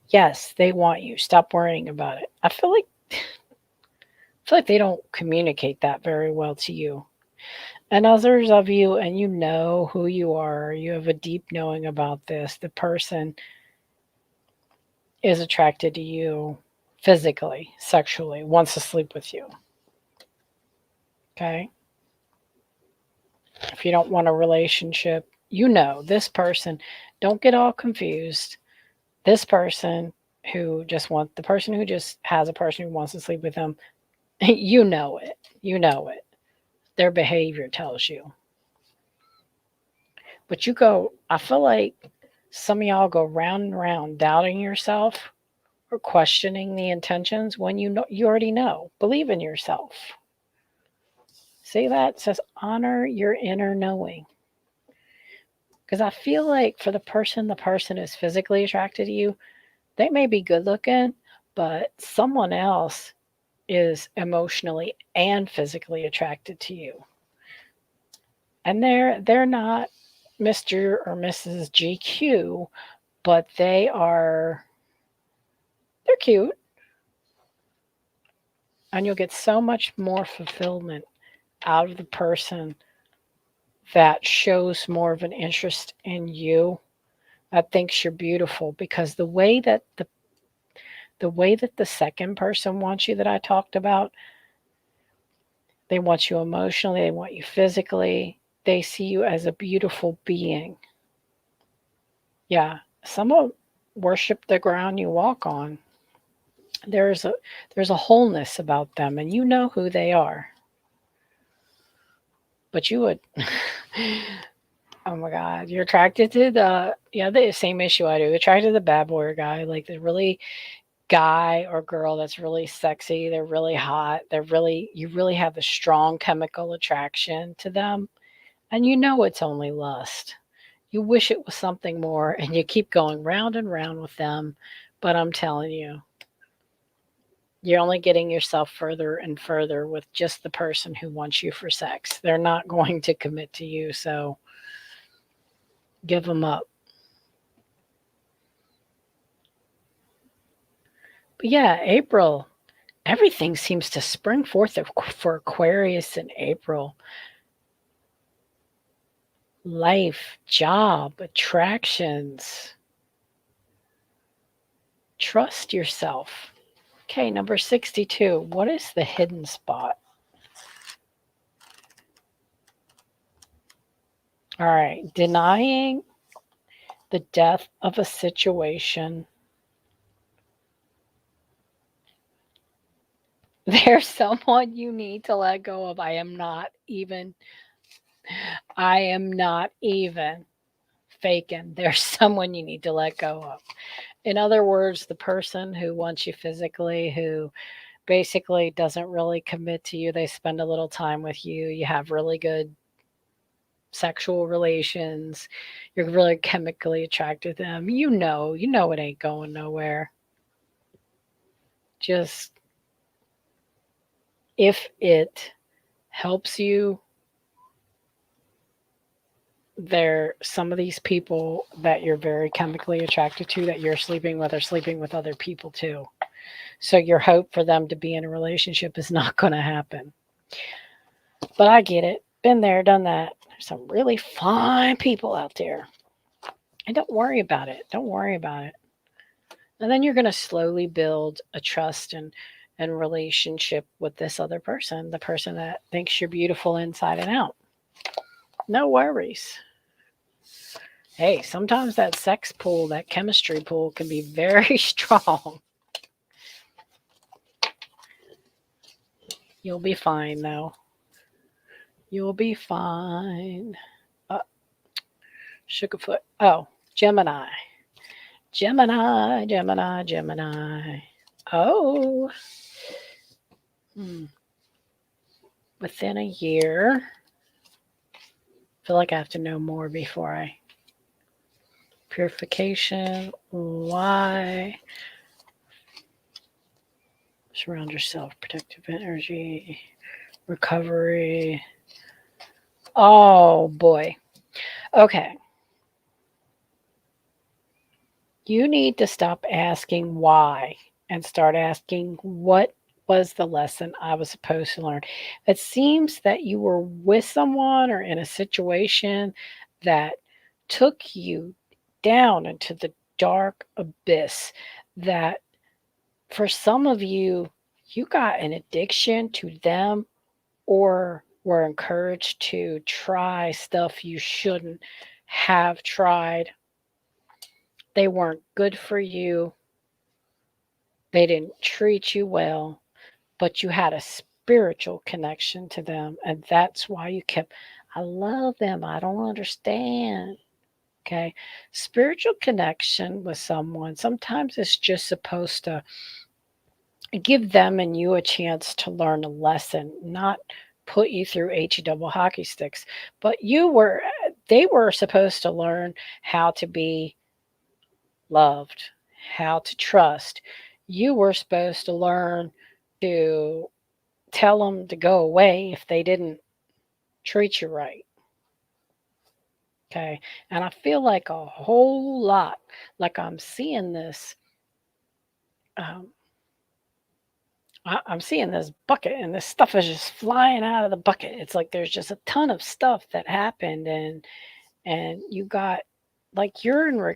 Yes, they want you. Stop worrying about it. I feel like they don't communicate that very well to you. And others of you, and you know who you are, you have a deep knowing about this. The person is attracted to you physically, sexually, wants to sleep with you. Okay? If you don't want a relationship, you know this person, don't get all confused. This person the person who just has a person who wants to sleep with them, you know it. You know it. Their behavior tells you. But I feel like some of y'all go round and round doubting yourself or questioning the intentions when you already know. Believe in yourself. See that? It says honor your inner knowing. Because I feel like for the person is physically attracted to you, They may be good looking, but someone else is emotionally and physically attracted to you. And they're not Mr. or Mrs. GQ, but they're cute, and you'll get so much more fulfillment out of the person that shows more of an interest in you, that thinks you're beautiful, because the way that the second person wants you, that I talked about, they want you emotionally, they want you physically, they see you as a beautiful being. Yeah, some will worship the ground you walk on. There's a wholeness about them, and you know who they are. But you would oh my god, you're attracted to the same issue I do. Attracted to the bad boy or guy, like the really guy or girl that's really sexy, they're really hot, you really have a strong chemical attraction to them, and you know it's only lust. You wish it was something more, and you keep going round and round with them, but I'm telling you, you're only getting yourself further and further with just the person who wants you for sex. They're not going to commit to you, so give them up. But yeah, April, everything seems to spring forth for Aquarius in April. Life, job, attractions. Trust yourself. Okay, number 62. What is the hidden spot? All right, denying the death of a situation. There's someone you need to let go of. I am not even faking. There's someone you need to let go of. In other words, the person who wants you physically, who basically doesn't really commit to you, they spend a little time with you, you have really good sexual relations, you're really chemically attracted to them. You know it ain't going nowhere. Just if it helps you, there some of these people that you're very chemically attracted to that you're sleeping with are sleeping with other people too. So your hope for them to be in a relationship is not going to happen. But I get it. Been there, done that. There's some really fine people out there. And don't worry about it. Don't worry about it. And then you're going to slowly build a trust and relationship with this other person, the person that thinks you're beautiful inside and out. No worries. Hey, sometimes that sex pool, that chemistry pool can be very strong. You'll be fine, though. You'll be fine. Sugarfoot. Oh, Gemini. Gemini, Gemini, Gemini. Oh. Within a year. I feel like I have to know more before I. Purification. Why? Surround yourself. Protective energy. Recovery. Oh, boy. Okay. You need to stop asking why and start asking what was the lesson I was supposed to learn. It seems that you were with someone or in a situation that took you down into the dark abyss, that for some of you, you got an addiction to them or were encouraged to try stuff you shouldn't have tried. They weren't good for you. They didn't treat you well, but you had a spiritual connection to them. And that's why you kept, I love them. I don't understand. Okay. Spiritual connection with someone, sometimes it's just supposed to give them and you a chance to learn a lesson, not put you through double hockey sticks. But they were supposed to learn how to be loved, how to trust. You were supposed to learn to tell them to go away if they didn't treat you right. Okay. And I feel like a whole lot, like I'm seeing this, um, I'm seeing this bucket and this stuff is just flying out of the bucket. It's like there's just a ton of stuff that happened, and you got like you're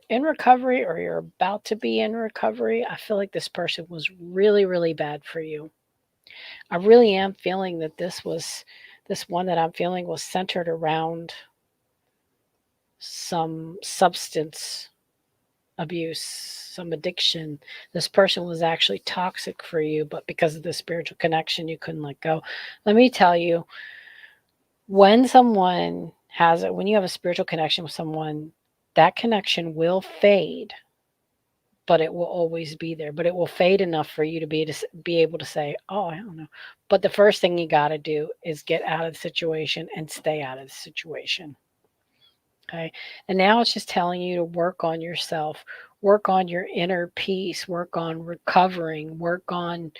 in recovery or you're about to be in recovery. I feel like this person was really, really bad for you. I really am feeling that this one that I'm feeling was centered around some substance abuse, some addiction. This person was actually toxic for you, but because of the spiritual connection, you couldn't let go. Let me tell you, when when you have a spiritual connection with someone, that connection will fade, but it will always be there. But it will fade enough for you to be able to say, "Oh, I don't know." But the first thing you got to do is get out of the situation and stay out of the situation. Okay. And now it's just telling you to work on yourself, work on your inner peace, work on recovering, work on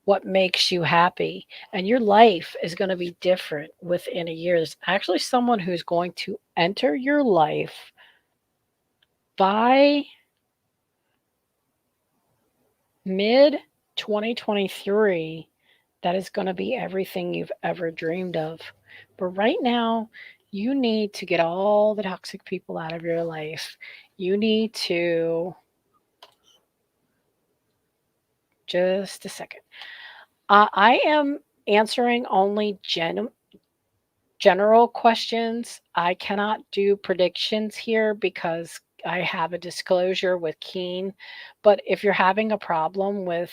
what makes you happy. And your life is going to be different within a year. There's actually someone who's going to enter your life by mid 2023 that is going to be everything you've ever dreamed of. But right now, you need to get all the toxic people out of your life. You need to, just a second. I am answering only general questions. I cannot do predictions here because I have a disclosure with Keen. But if you're having a problem with,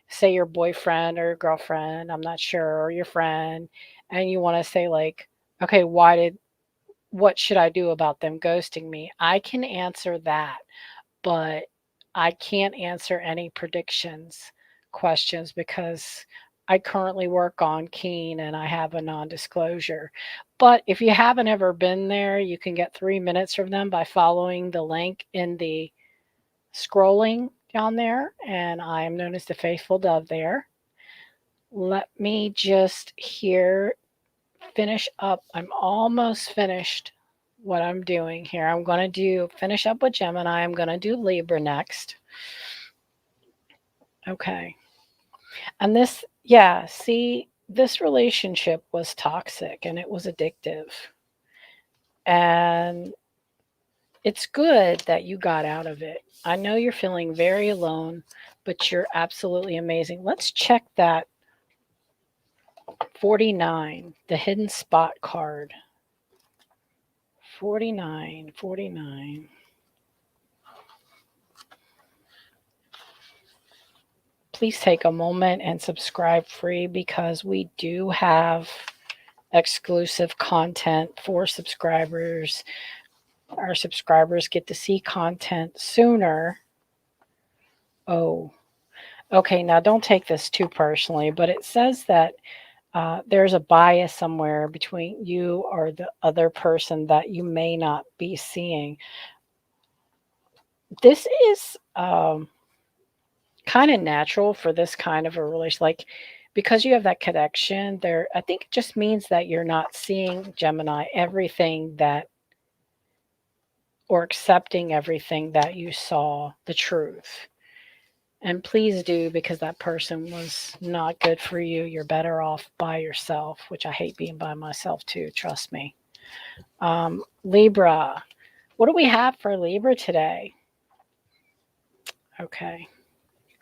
say, your boyfriend or your girlfriend, I'm not sure, or your friend, and you want to say, like, okay, what should I do about them ghosting me? I can answer that, but I can't answer any predictions questions because I currently work on Keen and I have a non disclosure. But if you haven't ever been there, you can get 3 minutes from them by following the link in the scrolling down there. And I am known as the Faithful Dove there. Let me just here finish up. I'm almost finished what I'm doing here. I'm going to finish up with Gemini. I'm going to do Libra next. Okay. And this relationship was toxic and it was addictive. And it's good that you got out of it. I know you're feeling very alone, but you're absolutely amazing. Let's check that 49, the hidden spot card. 49, 49. Please take a moment and subscribe free because we do have exclusive content for subscribers. Our subscribers get to see content sooner. Oh, okay. Now, don't take this too personally, but it says that there's a bias somewhere between you or the other person that you may not be seeing. This is kind of natural for this kind of a relation. Like, because you have that connection there, I think it just means that you're not seeing, Gemini, everything that, or accepting everything that you saw, the truth. And please do, because that person was not good for you. You're better off by yourself, which I hate being by myself too, trust me. Libra. What do we have for Libra today? Okay.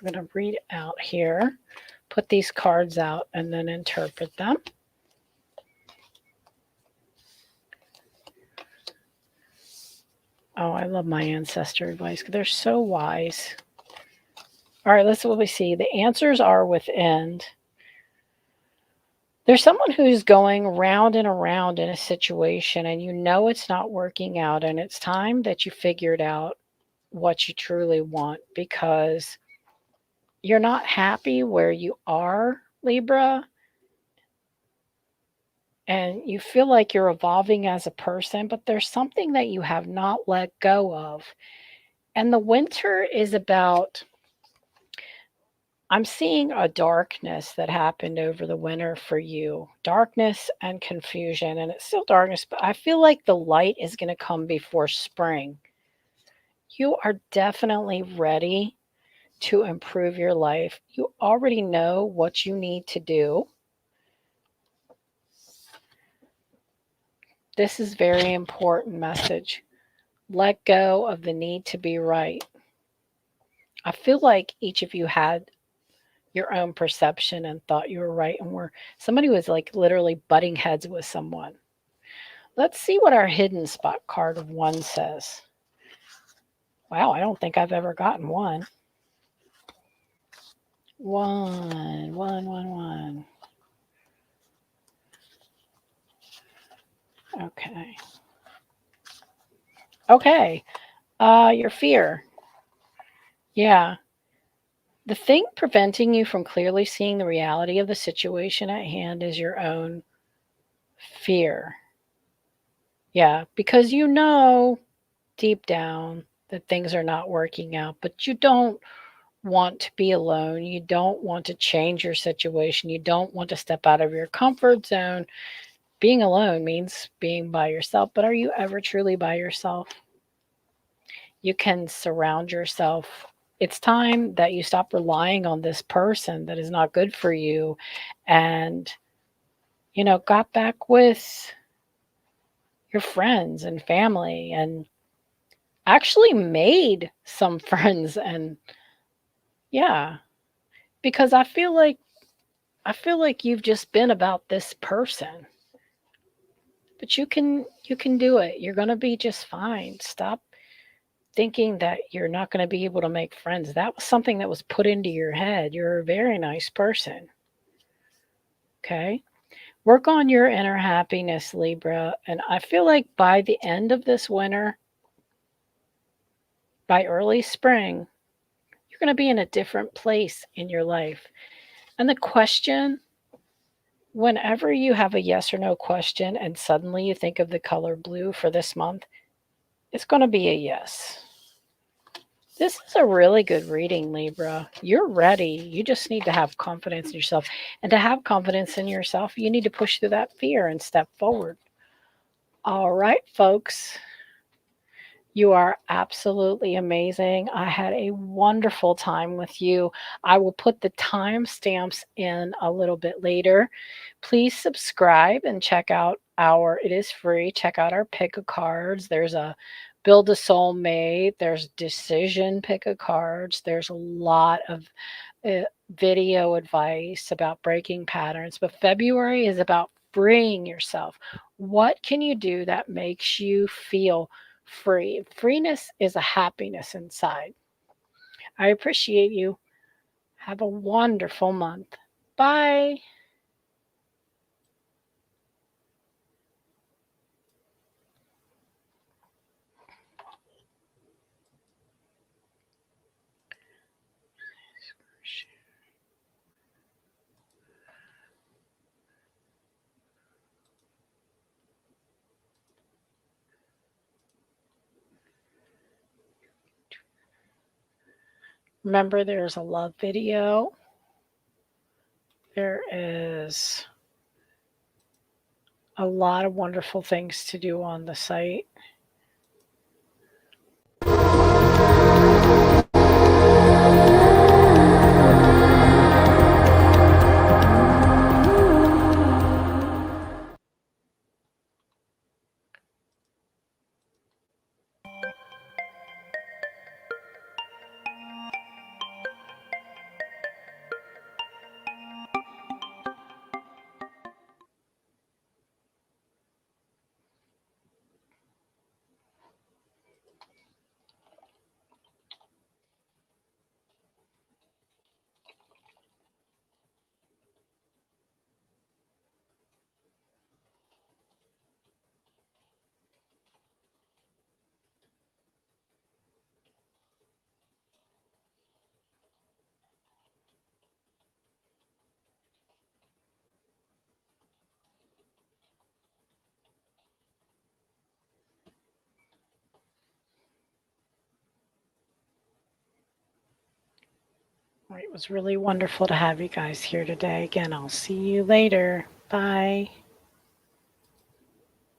I'm going to read out here, put these cards out, and then interpret them. Oh, I love my ancestor advice. They're so wise. All right, let's see what we see. The answers are within. There's someone who's going round and around in a situation, and you know it's not working out, and it's time that you figured out what you truly want because you're not happy where you are, Libra, and you feel like you're evolving as a person, but there's something that you have not let go of. And the winter is about, I'm seeing a darkness that happened over the winter for you. Darkness and confusion. And it's still darkness, but I feel like the light is going to come before spring. You are definitely ready to improve your life. You already know what you need to do. This is very important message. Let go of the need to be right. I feel like each of you had your own perception and thought you were right, and were somebody was like literally butting heads with someone. Let's see what our hidden spot card of one says. Wow, I don't think I've ever gotten one. One. Okay. Okay. Your fear. Yeah. The thing preventing you from clearly seeing the reality of the situation at hand is your own fear. Yeah, because you know deep down that things are not working out, but you don't want to be alone. You don't want to change your situation. You don't want to step out of your comfort zone. Being alone means being by yourself, but are you ever truly by yourself? You can surround yourself. It's time that you stop relying on this person that is not good for you and, got back with your friends and family and actually made some friends. And yeah, because I feel like you've just been about this person. But you can do it. You're going to be just fine. Stop thinking that you're not going to be able to make friends. That was something that was put into your head. You're a very nice person. Okay? Work on your inner happiness, Libra. And I feel like by the end of this winter, by early spring, you're going to be in a different place in your life. And the question, whenever you have a yes or no question and suddenly you think of the color blue for this month, it's going to be a yes. This is a really good reading, Libra. You're ready. You just need to have confidence in yourself. And to have confidence in yourself, you need to push through that fear and step forward. All right, folks. You are absolutely amazing. I had a wonderful time with you. I will put the timestamps in a little bit later. Please subscribe and check out it is free. Check out our pick of cards. There's a build a soulmate, there's decision pick of cards. There's a lot of uh, video advice about breaking patterns, but February is about freeing yourself. What can you do that makes you feel free? Freeness is a happiness inside. I appreciate you. Have a wonderful month. Bye. Remember, there's a love video. There is a lot of wonderful things to do on the site. It was really wonderful to have you guys here today. Again, I'll see you later. Bye.